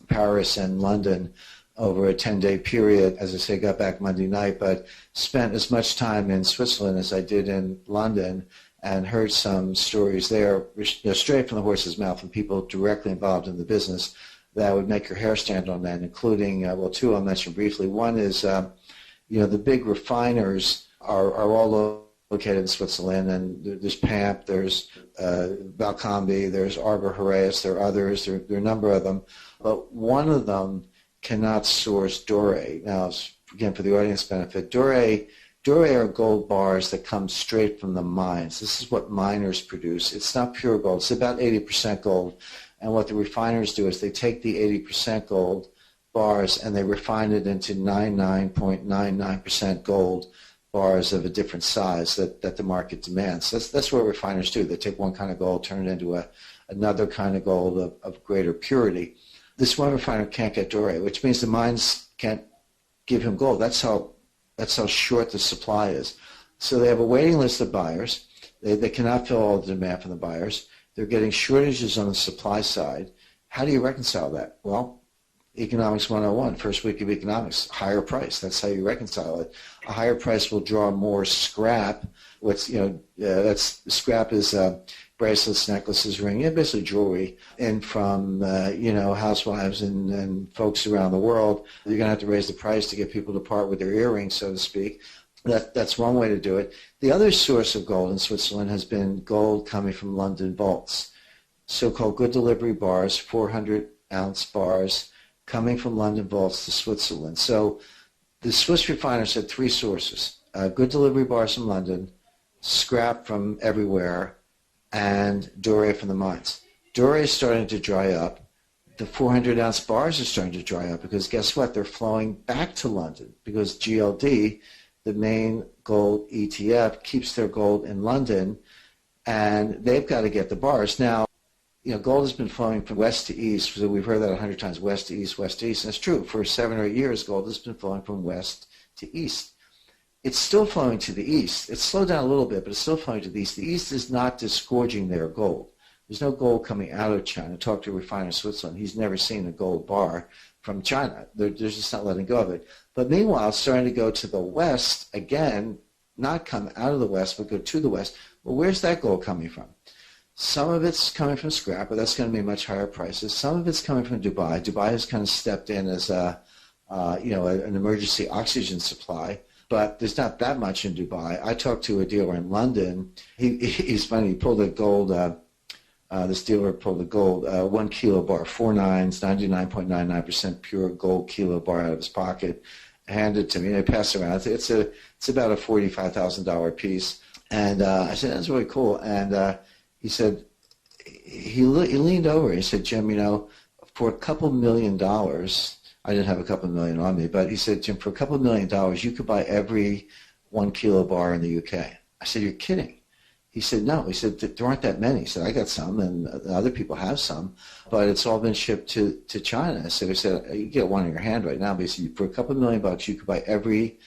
Paris, and London over a 10-day period. As I say, got back Monday night, but spent as much time in Switzerland as I did in London, and heard some stories there, straight from the horse's mouth from people directly involved in the business that would make your hair stand on end, including, two I'll mention briefly. One is, the big refiners are all located in Switzerland, and there's PAMP, there's Valcambi, there's Arbor Horaeus, there are others, there are a number of them, but one of them cannot source doré. Now, again, for the audience benefit, doré are gold bars that come straight from the mines. This is what miners produce. It's not pure gold. It's about 80% gold. And what the refiners do is they take the 80% gold bars and they refine it into 99.99% gold bars of a different size that the market demands. That's what refiners do. They take one kind of gold, turn it into another kind of gold of greater purity. This one refiner can't get doré, which means the mines can't give him gold. That's how short the supply is. So they have a waiting list of buyers. They cannot fill all the demand from the buyers. They're getting shortages on the supply side. How do you reconcile that? Well, Economics 101, first week of economics, higher price. That's how you reconcile it. A higher price will draw more scrap. That's scrap is bracelets, necklaces, ring, basically jewelry, and from housewives and folks around the world. You're going to have to raise the price to get people to part with their earrings, so to speak. That's one way to do it. The other source of gold in Switzerland has been gold coming from London vaults, so-called good delivery bars, 400-ounce bars coming from London vaults to Switzerland. So the Swiss refiners had three sources: good delivery bars from London, scrap from everywhere, and doré from the mines. Doré is starting to dry up. The 400-ounce bars are starting to dry up because guess what? They're flowing back to London because GLD, the main gold ETF, keeps their gold in London, and they've got to get the bars. Now, gold has been flowing from west to east, so we've heard that 100 times, west to east, west to east, and it's true. For 7 or 8 years, gold has been flowing from west to east. It's still flowing to the east. It's slowed down a little bit, but it's still flowing to the east. The east is not disgorging their gold. There's no gold coming out of China. Talk to a refiner in Switzerland. He's never seen a gold bar from China. They're just not letting go of it. But meanwhile, it's starting to go to the west, again, not come out of the west, but go to the west. Well, where's that gold coming from? Some of it's coming from scrap, but that's going to be much higher prices. Some of it's coming from Dubai. Dubai has kind of stepped in as an emergency oxygen supply, but there's not that much in Dubai. I talked to a dealer in London. He's funny. He pulled a gold this dealer pulled the gold, 1 kilo bar, 4 nines, 99.99% pure gold kilo bar out of his pocket, handed it to me, and I passed it around. It's about a $45,000 piece. And I said, that's really cool. And he said, he leaned over, he said, Jim, for a couple $1 million, I didn't have a couple million on me, but he said, Jim, for a couple $1 million, you could buy every 1 kilo bar in the UK. I said, you're kidding. He said, no. He said, there aren't that many. He said, I got some, and other people have some, but it's all been shipped to China. So he said, you get one in your hand right now, but he said, for a couple $1 million, you could buy every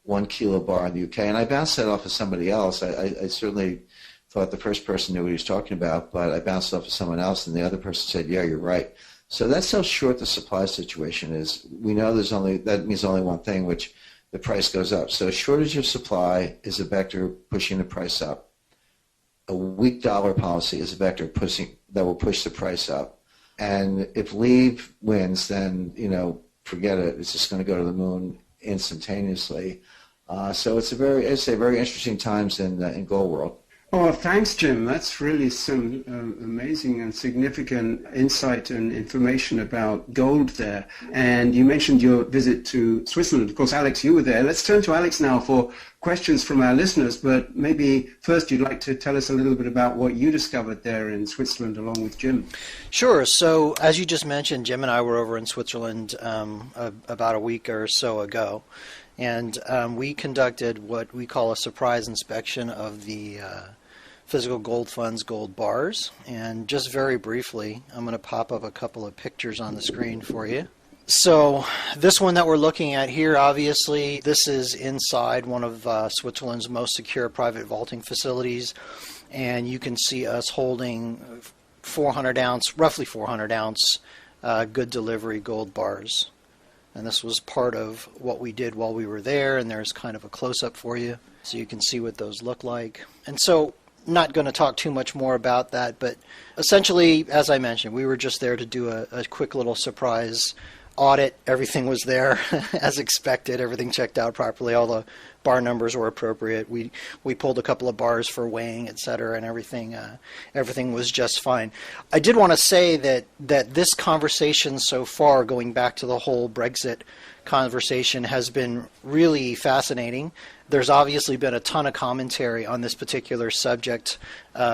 1 kilo bar in the UK. And I bounced that off of somebody else. I certainly thought the first person knew what he was talking about, but I bounced it off of someone else, and the other person said, yeah, you're right. So that's how short the supply situation is. We know that means only one thing, which the price goes up. So a shortage of supply is a vector pushing the price up. A weak dollar policy is a vector that will push the price up. And if Leave wins, then, forget it. It's just going to go to the moon instantaneously. So it's very interesting times in gold world. Oh, thanks, Jim. That's really some amazing and significant insight and information about gold there. And you mentioned your visit to Switzerland. Of course, Alex, you were there. Let's turn to Alex now for questions from our listeners. But maybe first you'd like to tell us a little bit about what you discovered there in Switzerland along with Jim. Sure. So as you just mentioned, Jim and I were over in Switzerland about a week or so ago. And we conducted what we call a surprise inspection of the physical gold funds gold bars. And just very briefly, I'm going to pop up a couple of pictures on the screen for you. So this one that we're looking at here, obviously, this is inside one of Switzerland's most secure private vaulting facilities. And you can see us holding 400-ounce, roughly 400-ounce good delivery gold bars. And this was part of what we did while we were there, and there's kind of a close-up for you so you can see what those look like. And so, not going to talk too much more about that, but essentially, as I mentioned, we were just there to do a quick little surprise audit. Everything was there as expected. Everything checked out properly. All the bar numbers were appropriate. We pulled a couple of bars for weighing, etc., and everything was just fine. I did want to say that this conversation so far, going back to the whole Brexit conversation, has been really fascinating. There's obviously been a ton of commentary on this particular subject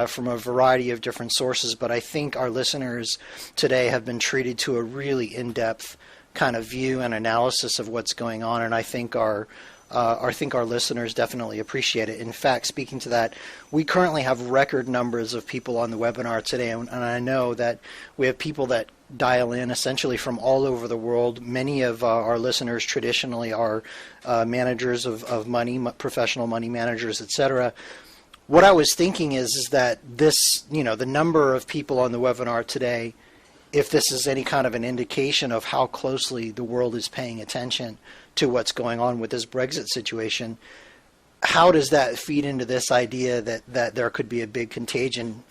from a variety of different sources, but I think our listeners today have been treated to a really in-depth kind of view and analysis of what's going on, and I think our listeners definitely appreciate it. In fact, speaking to that, we currently have record numbers of people on the webinar today, and I know that we have people that dial in essentially from all over the world. Many of our listeners traditionally are managers of money, professional money managers, etc. What I was thinking is that this, the number of people on the webinar today, if this is any kind of an indication of how closely the world is paying attention to what's going on with this Brexit situation, how does that feed into this idea that there could be a big contagion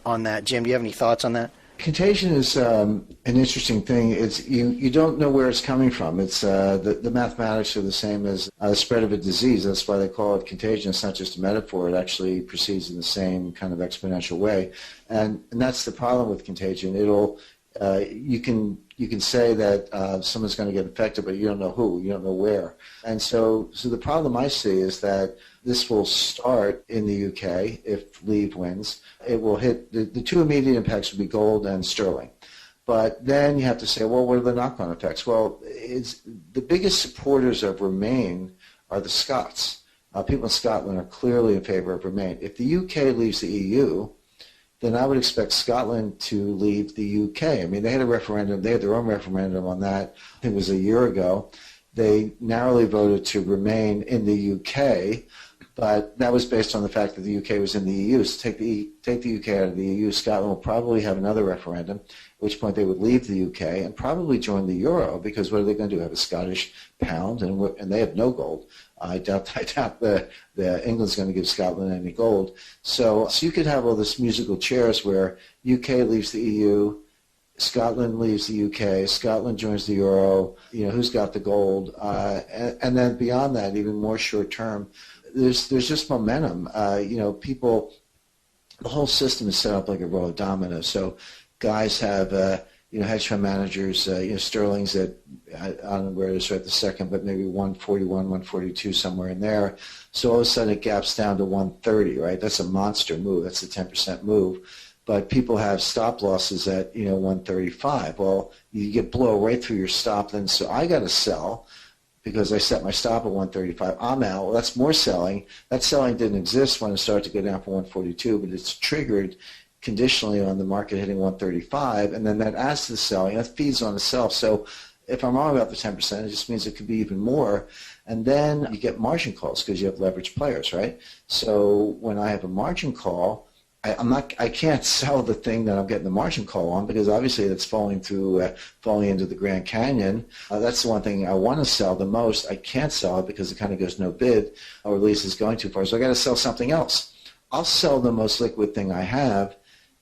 on that? Jim, do you have any thoughts on that? Contagion is an interesting thing. It's you don't know where it's coming from. It's the mathematics are the same as the spread of a disease. That's why they call it contagion. It's not just a metaphor. It actually proceeds in the same kind of exponential way, and that's the problem with contagion. You can say that someone's going to get infected, but you don't know who, you don't know where. And so the problem I see is that this will start in the UK if Leave wins. It will hit, the two immediate impacts will be gold and sterling. But then you have to say, well, what are the knock-on effects? Well, the biggest supporters of Remain are the Scots. People in Scotland are clearly in favor of Remain. If the UK leaves the EU, then I would expect Scotland to leave the UK. I mean, they had a referendum. They had their own referendum on that. I think it was a year ago. They narrowly voted to remain in the UK, but that was based on the fact that the UK was in the EU. So take the UK out of the EU, Scotland will probably have another referendum, at which point they would leave the UK and probably join the euro, because what are they going to do, have a Scottish pound? And they have no gold. I doubt the England's going to give Scotland any gold. So you could have all this musical chairs where UK leaves the EU, Scotland leaves the UK, Scotland joins the euro, who's got the gold, and then beyond that, even more short term, there's just momentum. People the whole system is set up like a row of dominoes. So guys have, hedge fund managers, Sterling's at, I don't know where it is right the second, but maybe 141, 142, somewhere in there. So all of a sudden it gaps down to 130, right? That's a monster move. That's a 10% move. But people have stop losses at, 135. Well, you get blow right through your stop then. So I got to sell because I set my stop at 135. I'm out. Well, that's more selling. That selling didn't exist when it started to go down from 142, but it's triggered conditionally on the market hitting 135, and then that adds to the selling. That feeds on itself. So if I'm wrong about the 10%, it just means it could be even more. And then you get margin calls because you have leveraged players, right? So when I have a margin call, I can't sell the thing that I'm getting the margin call on because obviously that's falling into the Grand Canyon. That's the one thing I want to sell the most. I can't sell it because it kind of goes no bid, or at least it's going too far. So I got to sell something else. I'll sell the most liquid thing I have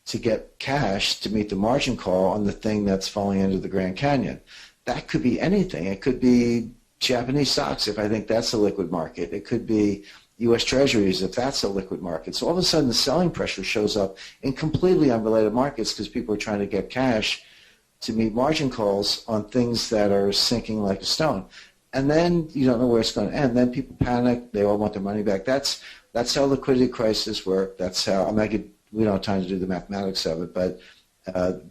to get cash to meet the margin call on the thing that's falling into the Grand Canyon. That could be anything. It could be Japanese stocks if I think that's a liquid market. It could be U.S. Treasuries if that's a liquid market. So all of a sudden the selling pressure shows up in completely unrelated markets because people are trying to get cash to meet margin calls on things that are sinking like a stone. And then you don't know where it's going to end. Then people panic. They all want their money back. That's how liquidity crises work. That's how we don't have time to do the mathematics of it, but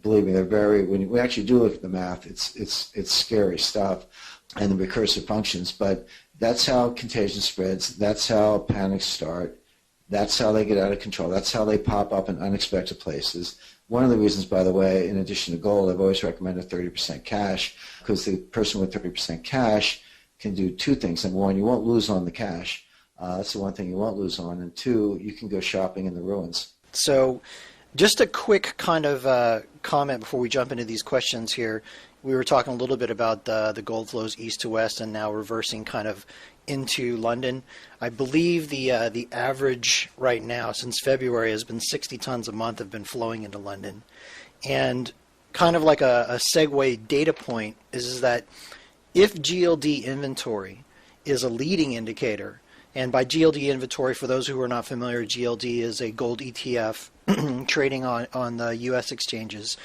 believe me, when we actually do look at the math, it's scary stuff and the recursive functions. But that's how contagion spreads. That's how panics start. That's how they get out of control. That's how they pop up in unexpected places. One of the reasons, by the way, in addition to gold, I've always recommended 30% cash because the person with 30% cash can do two things. Number one, you won't lose on the cash. That's the one thing you won't lose on. And two, you can go shopping in the ruins. So just a quick kind of comment before we jump into these questions here. We were talking a little bit about the gold flows east to west and now reversing kind of into London. I believe the average right now since February has been 60 tons a month have been flowing into London. And kind of like a segue data point is that if GLD inventory is a leading indicator, and by GLD inventory, for those who are not familiar, GLD is a gold ETF trading on the U.S. exchanges.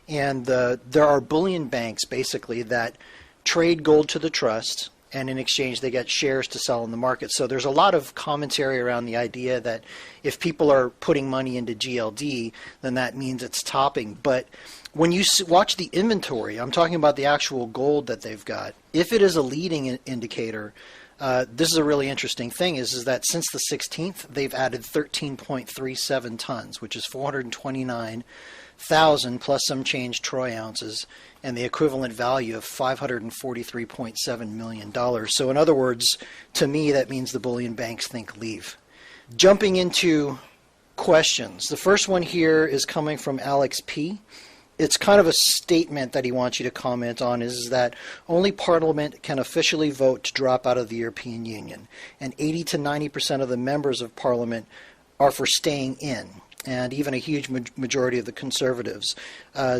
And there are bullion banks, basically, that trade gold to the trust, and in exchange they get shares to sell in the market. So there's a lot of commentary around the idea that if people are putting money into GLD, then that means it's topping. But when you watch the inventory, I'm talking about the actual gold that they've got, if it is a leading indicator, this is a really interesting thing, is that since the 16th, they've added 13.37 tons, which is 429,000 plus some change troy ounces, and the equivalent value of $543.7 million. So in other words, to me, that means the bullion banks think leave. Jumping into questions. The first one here is coming from Alex P. It's kind of a statement that he wants you to comment on, is that only Parliament can officially vote to drop out of the European Union, and 80 to 90% of the members of Parliament are for staying in, and even a huge majority of the Conservatives.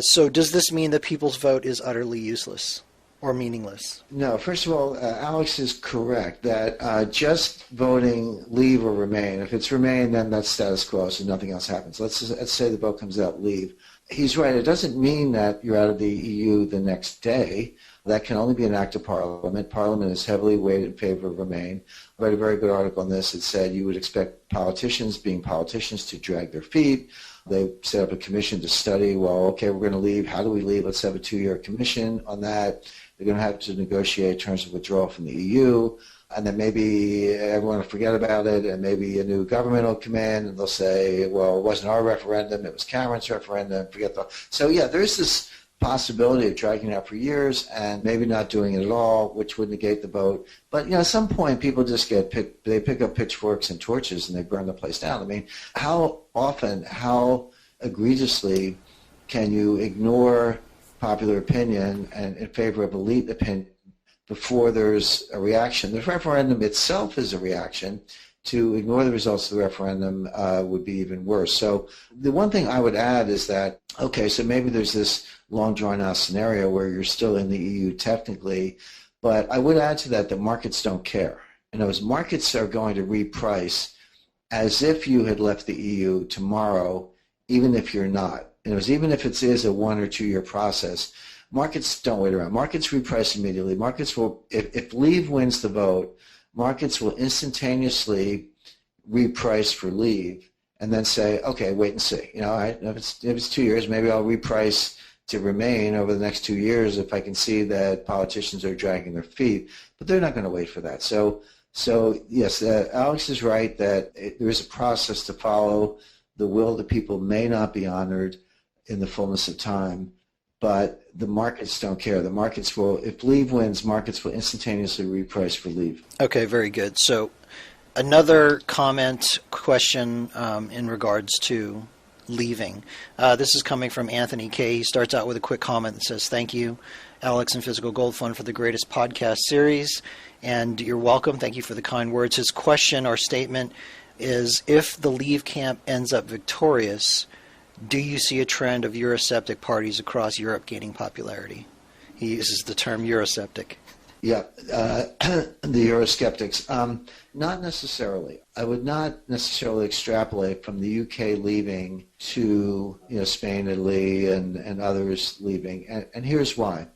So does this mean that people's vote is utterly useless or meaningless? No, first of all, Alex is correct that just voting leave or remain, if it's remain, then that's status quo, so nothing else happens. Let's say the vote comes out leave. He's right. It doesn't mean that you're out of the EU the next day. That can only be an act of Parliament. Parliament is heavily weighted in favor of remain. I read a very good article on this. It said you would expect politicians, being politicians, to drag their feet. They set up a commission to study, well, okay, we're going to leave. How do we leave? Let's have a 2-year commission on that. They're going to have to negotiate terms of withdrawal from the EU. And then maybe everyone will forget about it, and maybe a new government will come in, and they'll say, well, it wasn't our referendum, it was Cameron's referendum, So, yeah, there's this possibility of dragging it out for years and maybe not doing it at all, which would negate the vote. But, at some point, people just they pick up pitchforks and torches, and they burn the place down. I mean, how often, how egregiously can you ignore popular opinion and in favor of elite opinion before there's a reaction? The referendum itself is a reaction. To ignore the results of the referendum would be even worse. So the one thing I would add is that, okay, so maybe there's this long drawn-out scenario where you're still in the EU technically, but I would add to that markets don't care. Markets are going to reprice as if you had left the EU tomorrow, even if you're not. And it was even if it is a 1 or 2 year process. Markets don't wait around. Markets reprice immediately. Markets will, if leave wins the vote, markets will instantaneously reprice for leave and then say, okay, wait and see. You know, if it's 2 years, maybe I'll reprice to remain over the next 2 years if I can see that politicians are dragging their feet. But they're not going to wait for that. So yes, Alex is right that there is a process to follow. The will of the people may not be honored in the fullness of time, but the markets don't care. The markets will, if leave wins, markets will instantaneously reprice for leave. Okay, very good. So another question in regards to leaving. This is coming from Anthony K. He starts out with a quick comment that says, thank you, Alex and Physical Gold Fund, for the greatest podcast series. And you're welcome. Thank you for the kind words. His question or statement is, if the leave camp ends up victorious, do you see a trend of Eurosceptic parties across Europe gaining popularity? He uses the term Eurosceptic. Yeah, the Eurosceptics. Not necessarily. I would not necessarily extrapolate from the UK leaving to Spain, Italy, and others leaving. And here's why.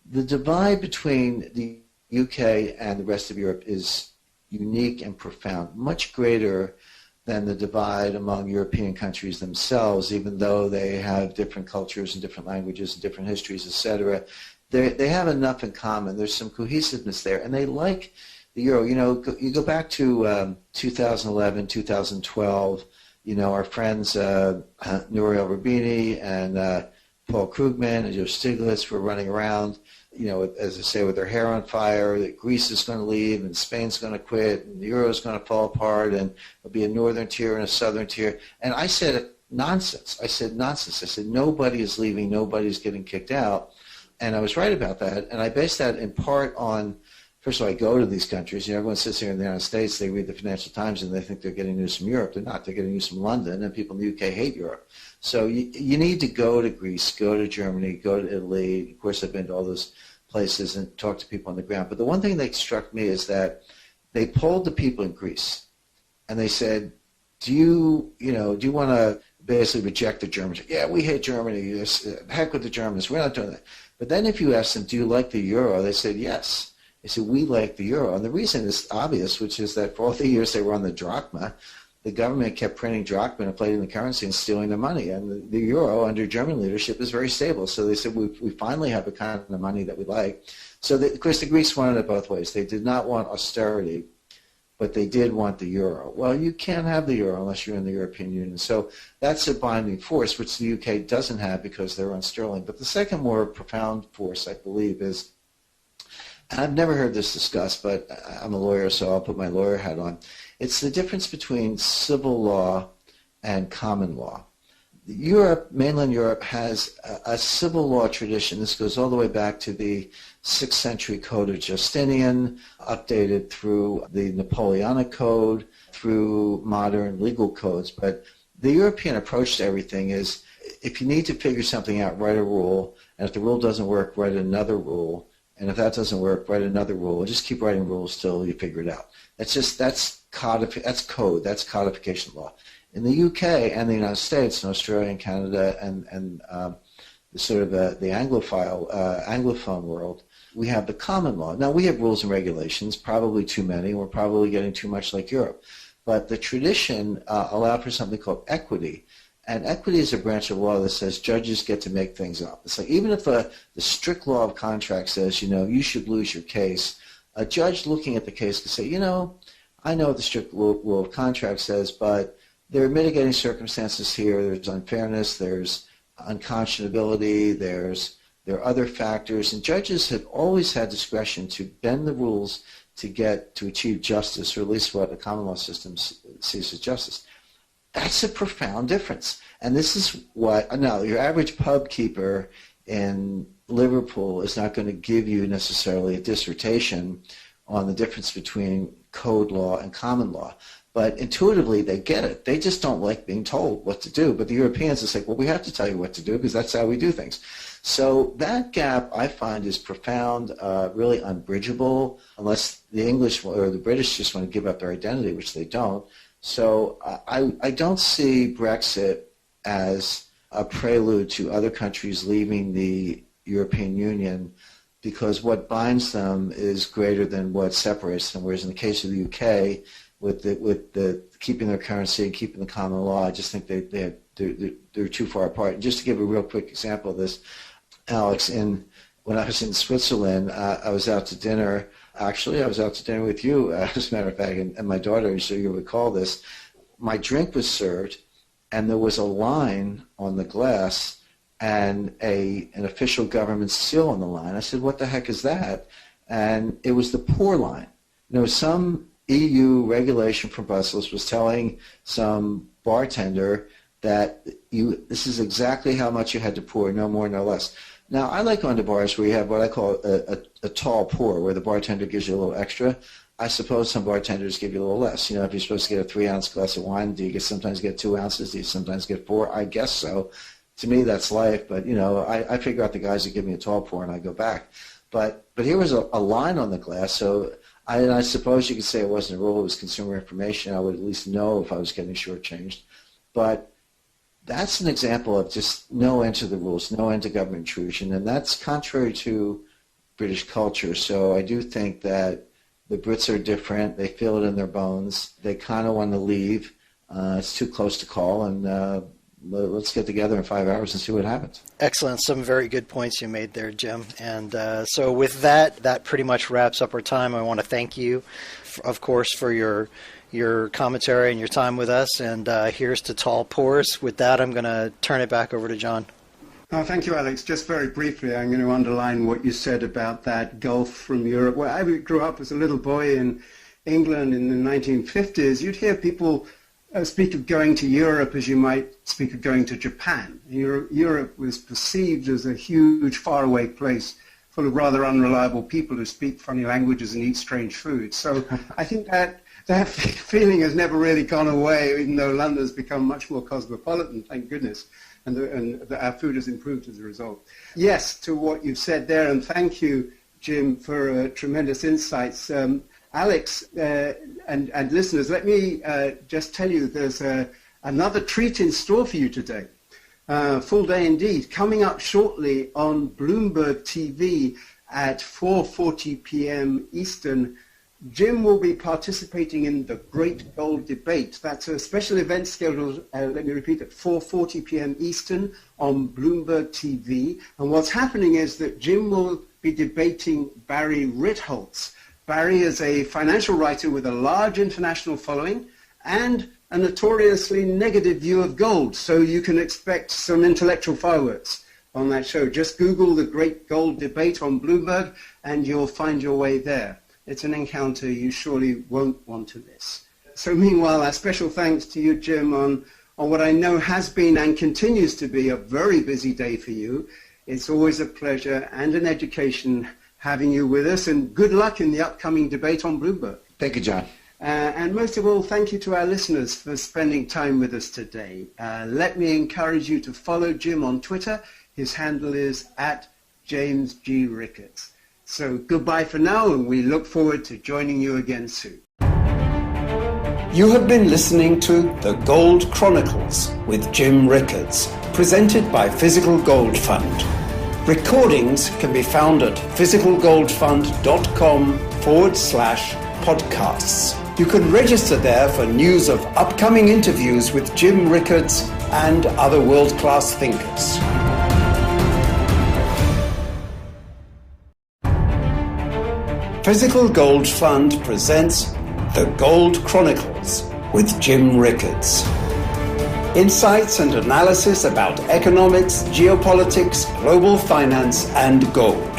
The divide between the UK and the rest of Europe is unique and profound, much greater than the divide among European countries themselves, even though they have different cultures and different languages and different histories, etc. They have enough in common. There's some cohesiveness there, and they like the euro. You go back to 2011, 2012. Our friends Nouriel Roubini and Paul Krugman and Joe Stiglitz were running around, as I say, with their hair on fire, that Greece is going to leave and Spain's going to quit and the euro is going to fall apart and there'll be a northern tier and a southern tier. And I said nonsense. I said nobody is leaving, nobody's getting kicked out. And I was right about that. And I based that in part on, first of all, I go to these countries. Everyone sits here in the United States, they read the Financial Times and they think they're getting news from Europe. They're not. They're getting news from London, and people in the UK hate Europe. So you need to go to Greece, go to Germany, go to Italy. Of course, I've been to all those places and talked to people on the ground. But the one thing that struck me is that they polled the people in Greece, and they said, do you want to basically reject the Germans? Yeah, we hate Germany. Heck with the Germans. We're not doing that. But then if you ask them, do you like the euro? They said, yes. They said, we like the euro. And the reason is obvious, which is that for all the years they were on the drachma, the government kept printing drachma and inflating the currency and stealing their money. And the euro under German leadership is very stable. So they said, we finally have a kind of money that we like. So, of course, the Greeks wanted it both ways. They did not want austerity, but they did want the euro. Well, you can't have the euro unless you're in the European Union. So that's a binding force, which the UK doesn't have because they're on sterling. But the second more profound force, I believe, is, and I've never heard this discussed, but I'm a lawyer, so I'll put my lawyer hat on. It's the difference between civil law and common law. Europe, mainland Europe, has a civil law tradition. This goes all the way back to the 6th century Code of Justinian, updated through the Napoleonic Code, through modern legal codes. But the European approach to everything is, if you need to figure something out, write a rule, and if the rule doesn't work, write another rule, and if that doesn't work, write another rule, and just keep writing rules till you figure it out. that's code, that's codification law. In the UK and the United States and Australia and Canada and sort of the Anglophone world, we have the common law. Now, we have rules and regulations, probably too many. We're probably getting too much like Europe. But the tradition allowed for something called equity. And equity is a branch of law that says judges get to make things up. It's like even if the strict law of contract says, you should lose your case, a judge looking at the case could say, I know what the strict law of contract says, but there are mitigating circumstances here. There's unfairness. There's unconscionability. There are other factors. And judges have always had discretion to bend the rules to achieve justice, or at least what the common law system sees as justice. That's a profound difference. And this is what, now, your average pub keeper in Liverpool is not going to give you necessarily a dissertation on the difference between code law and common law. But intuitively, they get it. They just don't like being told what to do. But the Europeans are like, well, we have to tell you what to do because that's how we do things. So that gap, I find, is profound, really unbridgeable, unless the English or the British just want to give up their identity, which they don't. So I don't see Brexit as a prelude to other countries leaving the European Union, because what binds them is greater than what separates them. Whereas in the case of the UK, with the keeping their currency and keeping the common law, I just think they're too far apart. Just to give a real quick example of this, Alex, when I was in Switzerland, I was out to dinner. Actually, I was out to dinner with you, as a matter of fact, and my daughter, so you recall this. My drink was served, and there was a line on the glass and an official government seal on the line. I said, what the heck is that? And it was the pour line. Some EU regulation from Brussels was telling some bartender that this is exactly how much you had to pour, no more, no less. Now, I like going to bars where you have what I call a tall pour, where the bartender gives you a little extra. I suppose some bartenders give you a little less. If you're supposed to get a 3-ounce glass of wine, do you sometimes get 2 ounces? Do you sometimes get 4? I guess so. To me, that's life. But, I figure out the guys that give me a tall pour and I go back. But here was a line on the glass. So I suppose you could say it wasn't a rule. It was consumer information. I would at least know if I was getting shortchanged. But that's an example of just no end to the rules, no end to government intrusion. And that's contrary to British culture. So I do think that the Brits are different. They feel it in their bones. They kind of want to leave. It's too close to call, and let's get together in 5 hours and see what happens. Excellent. Some very good points you made there, Jim. And so with that pretty much wraps up our time. I want to thank you, of course, for your commentary and your time with us. And here's to tall pours. With that, I'm going to turn it back over to John. Thank you, Alex. Just very briefly, I'm going to underline what you said about that gulf from Europe. Well, I grew up as a little boy in England in the 1950s. You'd hear people speak of going to Europe as you might speak of going to Japan. Europe was perceived as a huge, faraway place full of rather unreliable people who speak funny languages and eat strange food. So I think that feeling has never really gone away, even though London has become much more cosmopolitan, thank goodness. And our food has improved as a result. Yes, to what you've said there, and thank you, Jim, for tremendous insights. Alex and listeners, let me just tell you there's another treat in store for you today. Full day indeed. Coming up shortly on Bloomberg TV at 4:40 p.m. Eastern, Jim will be participating in the Great Gold Debate. That's a special event scheduled, let me repeat, at 4:40 p.m. Eastern on Bloomberg TV. And what's happening is that Jim will be debating Barry Ritholtz. Barry is a financial writer with a large international following and a notoriously negative view of gold. So you can expect some intellectual fireworks on that show. Just Google the Great Gold Debate on Bloomberg and you'll find your way there. It's an encounter you surely won't want to miss. So meanwhile, a special thanks to you, Jim, on what I know has been and continues to be a very busy day for you. It's always a pleasure and an education having you with us, and good luck in the upcoming debate on Bloomberg. Thank you, John. And most of all, thank you to our listeners for spending time with us today. Let me encourage you to follow Jim on Twitter. His handle is @JamesG.Rickards. So goodbye for now, and we look forward to joining you again soon. You have been listening to The Gold Chronicles with Jim Rickards, presented by Physical Gold Fund. Recordings can be found at physicalgoldfund.com/podcasts. You can register there for news of upcoming interviews with Jim Rickards and other world-class thinkers. Physical Gold Fund presents The Gold Chronicles with Jim Rickards. Insights and analysis about economics, geopolitics, global finance, and gold.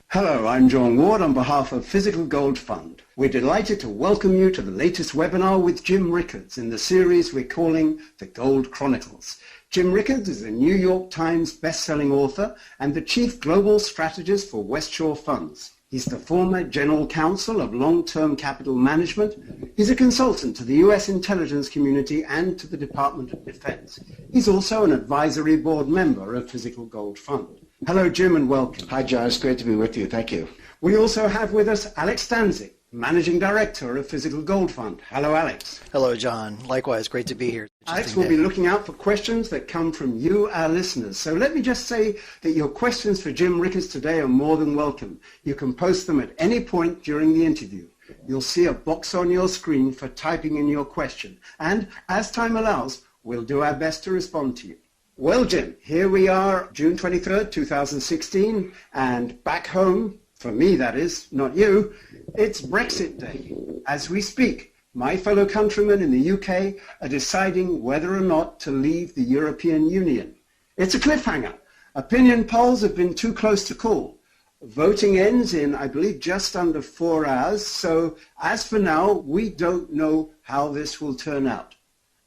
Hello, I'm John Ward on behalf of Physical Gold Fund. We're delighted to welcome you to the latest webinar with Jim Rickards in the series we're calling The Gold Chronicles. Jim Rickards is a New York Times best-selling author and the chief global strategist for Westshore Funds. He's the former general counsel of long-term capital management. He's a consultant to the U.S. intelligence community and to the Department of Defense. He's also an advisory board member of Physical Gold Fund. Hello, Jim, and welcome. Hi, John. It's great to be with you. Thank you. We also have with us Alex Stanzik, Managing Director of Physical Gold Fund. Hello, Alex. Hello, John. Likewise, great to be here. Alex will be looking out for questions that come from you, our listeners. So let me just say that your questions for Jim Rickards today are more than welcome. You can post them at any point during the interview. You'll see a box on your screen for typing in your question. And as time allows, we'll do our best to respond to you. Well, Jim, here we are, June 23rd, 2016, and back home, for me that is, not you, it's Brexit Day. As we speak, my fellow countrymen in the UK are deciding whether or not to leave the European Union. It's a cliffhanger. Opinion polls have been too close to call. Voting ends in, I believe, just under 4 hours, so as for now, we don't know how this will turn out.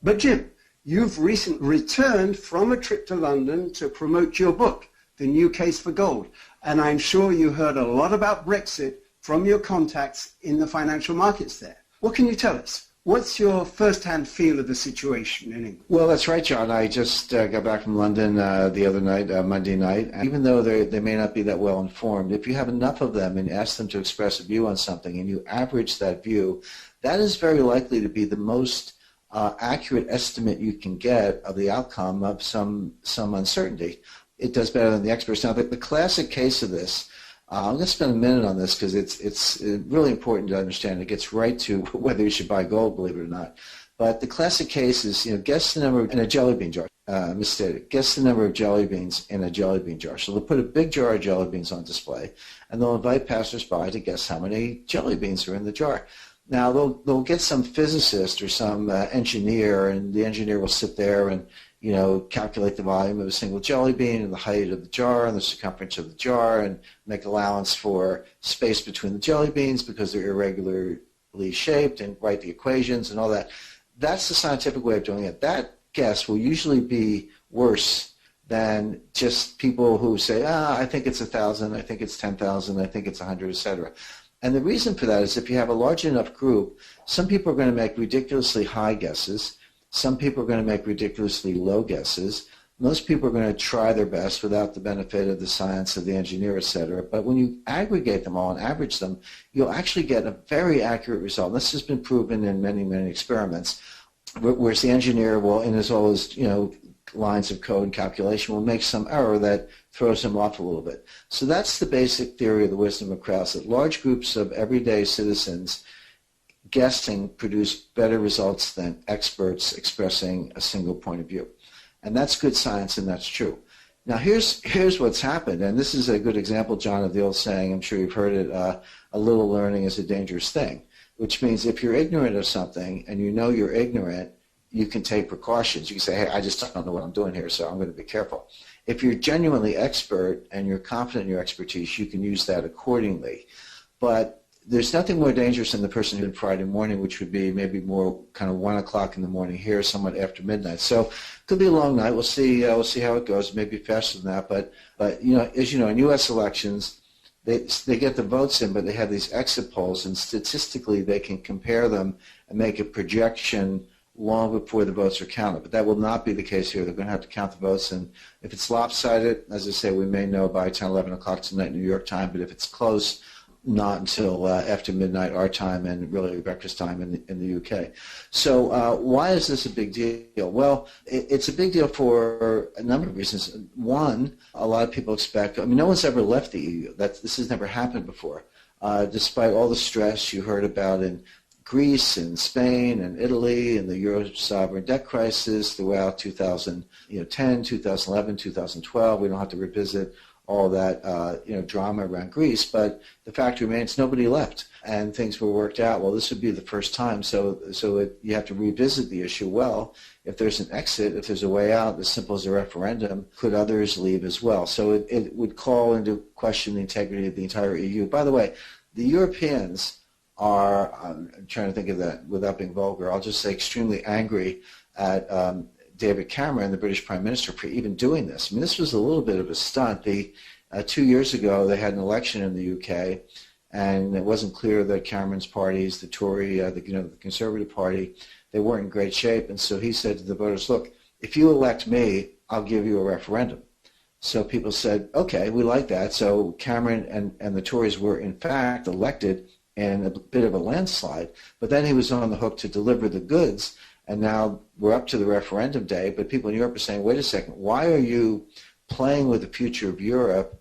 But Jim, you've recently returned from a trip to London to promote your book, The New Case for Gold, and I'm sure you heard a lot about Brexit from your contacts in the financial markets there. What can you tell us? What's your first-hand feel of the situation in England? Well, that's right, John. I just got back from London the other night, Monday night. And even though they may not be that well informed, if you have enough of them and ask them to express a view on something and you average that view, that is very likely to be the most accurate estimate you can get of the outcome of some uncertainty. It does better than the experts. Now, the classic case of this, I'm going to spend a minute on this because it's really important to understand. It gets right to whether you should buy gold, believe it or not. But the classic case is, guess the number in a jelly bean jar. Misstated. Guess the number of jelly beans in a jelly bean jar. So they'll put a big jar of jelly beans on display, and they'll invite passersby to guess how many jelly beans are in the jar. Now, they'll get some physicist or some engineer, and the engineer will sit there and calculate the volume of a single jelly bean and the height of the jar and the circumference of the jar and make allowance for space between the jelly beans because they're irregularly shaped and write the equations and all that. That's the scientific way of doing it. That guess will usually be worse than just people who say, I think it's 1,000, I think it's 10,000, I think it's 100, etc. And the reason for that is if you have a large enough group, some people are going to make ridiculously high guesses. Some people are going to make ridiculously low guesses. Most people are going to try their best without the benefit of the science of the engineer, etc. But when you aggregate them all and average them, you'll actually get a very accurate result. This has been proven in many, many experiments, whereas the engineer will, in all his lines of code and calculation, will make some error that throws him off a little bit. So that's the basic theory of the wisdom of crowds, that large groups of everyday citizens guessing produce better results than experts expressing a single point of view. And that's good science, and that's true. Now, here's what's happened, and this is a good example, John, of the old saying, I'm sure you've heard it, a little learning is a dangerous thing, which means if you're ignorant of something and you know you're ignorant, you can take precautions. You can say, hey, I just don't know what I'm doing here, so I'm going to be careful. If you're genuinely expert and you're confident in your expertise, you can use that accordingly. But there's nothing more dangerous than the person who did Friday morning, which would be maybe more kind of 1 o'clock in the morning here, somewhat after midnight. So it could be a long night. We'll see how it goes. Maybe faster than that. But as you know, in U.S. elections, they get the votes in, but they have these exit polls, and statistically they can compare them and make a projection long before the votes are counted. But that will not be the case here. They're going to have to count the votes, and if it's lopsided, as I say, we may know by 10, 11 o'clock tonight New York time, but if it's close, not until after midnight our time and really breakfast time in the UK. So why is this a big deal? Well, it's a big deal for a number of reasons. One, a lot of people expect, no one's ever left the EU. This has never happened before. Despite all the stress you heard about in Greece and Spain and Italy and the Euro sovereign debt crisis throughout 2010, 2011, 2012, we don't have to revisit all that drama around Greece, but the fact remains nobody left, and things were worked out. Well, this would be the first time, so you have to revisit the issue. Well, if there's an exit, if there's a way out, as simple as a referendum, could others leave as well? So it would call into question the integrity of the entire EU. By the way, the Europeans are, I'm trying to think of that without being vulgar, I'll just say extremely angry at David Cameron, the British Prime Minister, for even doing this. This was a little bit of a stunt. 2 years ago, they had an election in the UK, and it wasn't clear that Cameron's parties, the Tory, the Conservative Party, they weren't in great shape. And so he said to the voters, look, if you elect me, I'll give you a referendum. So people said, okay, we like that. So Cameron and the Tories were in fact elected in a bit of a landslide, but then he was on the hook to deliver the goods, and now we're up to the referendum day, but people in Europe are saying, wait a second, why are you playing with the future of Europe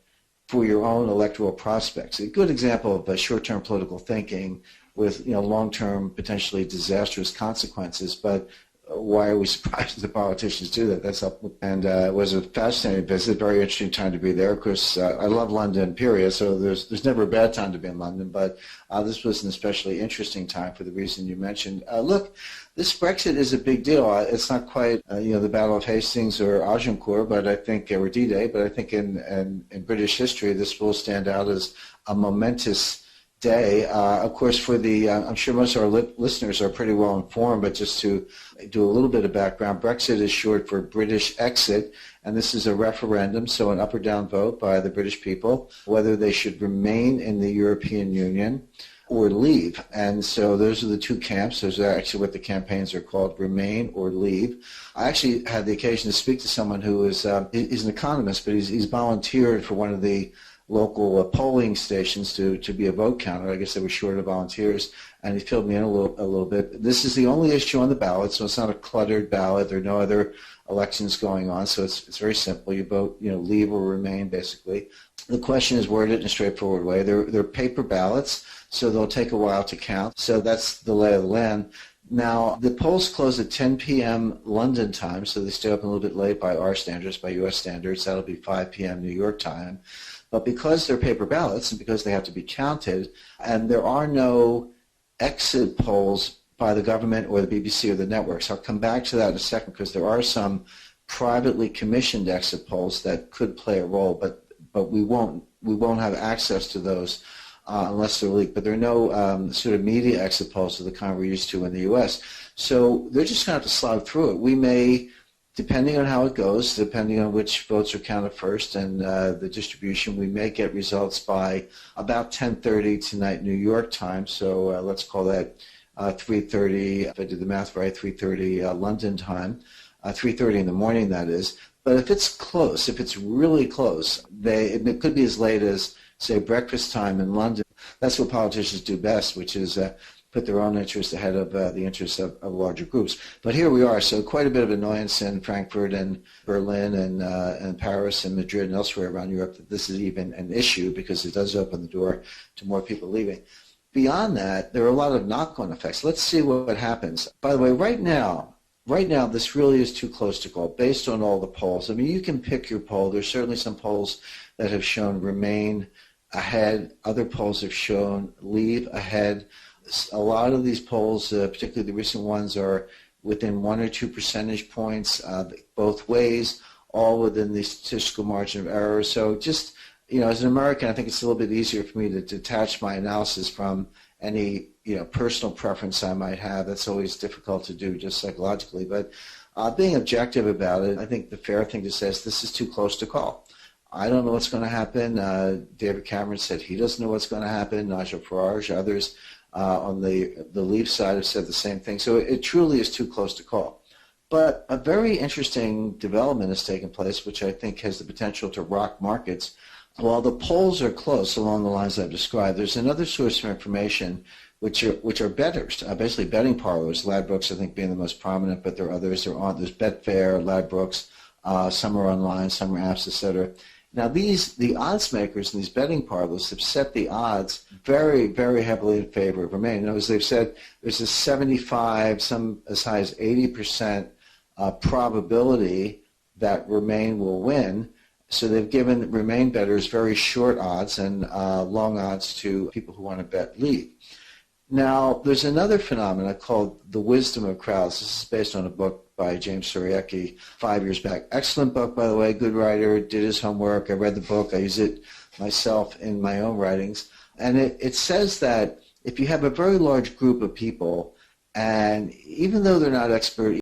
for your own electoral prospects? A good example of short-term political thinking with long-term, potentially disastrous consequences, but why are we surprised that the politicians do that? That's up. And it was a fascinating visit, very interesting time to be there. Of course, I love London, period, so there's never a bad time to be in London, but this was an especially interesting time for the reason you mentioned. Look, this Brexit is a big deal. It's not quite, the Battle of Hastings or Agincourt, but I think, or D-Day, but I think in British history, this will stand out as a momentous day. Of course, for the, I'm sure most of our listeners are pretty well informed, but just to do a little bit of background, Brexit is short for British exit, and this is a referendum, so an up or down vote by the British people, whether they should remain in the European Union or leave. And so those are the two camps. Those are actually what the campaigns are called, remain or leave. I actually had the occasion to speak to someone who is he's an economist, but he's volunteered for one of the local polling stations to be a vote counter. I guess they were short of volunteers, and he filled me in a little bit. This is the only issue on the ballot, so it's not a cluttered ballot. There are no other elections going on, so it's very simple. You vote, leave or remain, basically. The question is worded in a straightforward way. They're paper ballots, so they'll take a while to count. So that's the lay of the land. Now, the polls close at 10 p.m. London time, so they stay open a little bit late by our standards, by U.S. standards. That'll be 5 p.m. New York time. But because they're paper ballots and because they have to be counted, and there are no exit polls by the government or the BBC or the networks. I'll come back to that in a second because there are some privately commissioned exit polls that could play a role, but we won't have access to those unless they're leaked. But there are no sort of media exit polls of the kind we're used to in the U.S. So they're just going to have to slog through it. We may, depending on how it goes, depending on which votes are counted first and the distribution, we may get results by about 10:30 tonight New York time. So let's call that 3:30, if I did the math right, 3:30 London time, 3:30 in the morning, that is. But if it's close, if it's really close, it could be as late as, say, breakfast time in London. That's what politicians do best, which is put their own interests ahead of the interests of larger groups. But here we are, so quite a bit of annoyance in Frankfurt and Berlin and Paris and Madrid and elsewhere around Europe that this is even an issue because it does open the door to more people leaving. Beyond that, there are a lot of knock-on effects. Let's see what happens. By the way, right now, this really is too close to call based on all the polls. I mean, you can pick your poll. There's certainly some polls that have shown remain ahead. Other polls have shown leave ahead. A lot of these polls, particularly the recent ones, are within 1 or 2 percentage points both ways, all within the statistical margin of error. So just, as an American, I think it's a little bit easier for me to detach my analysis from any, personal preference I might have. That's always difficult to do just psychologically. But being objective about it, I think the fair thing to say is this is too close to call. I don't know what's going to happen. David Cameron said he doesn't know what's going to happen. Nigel Farage, others on the Leave side have said the same thing. So it truly is too close to call. But a very interesting development has taken place, which I think has the potential to rock markets. While the polls are close along the lines I've described, there's another source of information which are bettors, basically betting parlors, Ladbrokes I think being the most prominent, but there are others. There's Betfair, Ladbrokes, some are online, some are apps, etc. Now the odds makers in these betting parlors have set the odds very, very heavily in favor of Remain. In other words, they've said there's a 75, some as high as 80% probability that Remain will win. So they've given Remain bettors very short odds and long odds to people who want to bet Leave. Now, there's another phenomenon called the wisdom of crowds. This is based on a book by James Suriecki 5 years back. Excellent book, by the way, good writer, did his homework. I read the book. I use it myself in my own writings. And it says that if you have a very large group of people, and even though they're not expert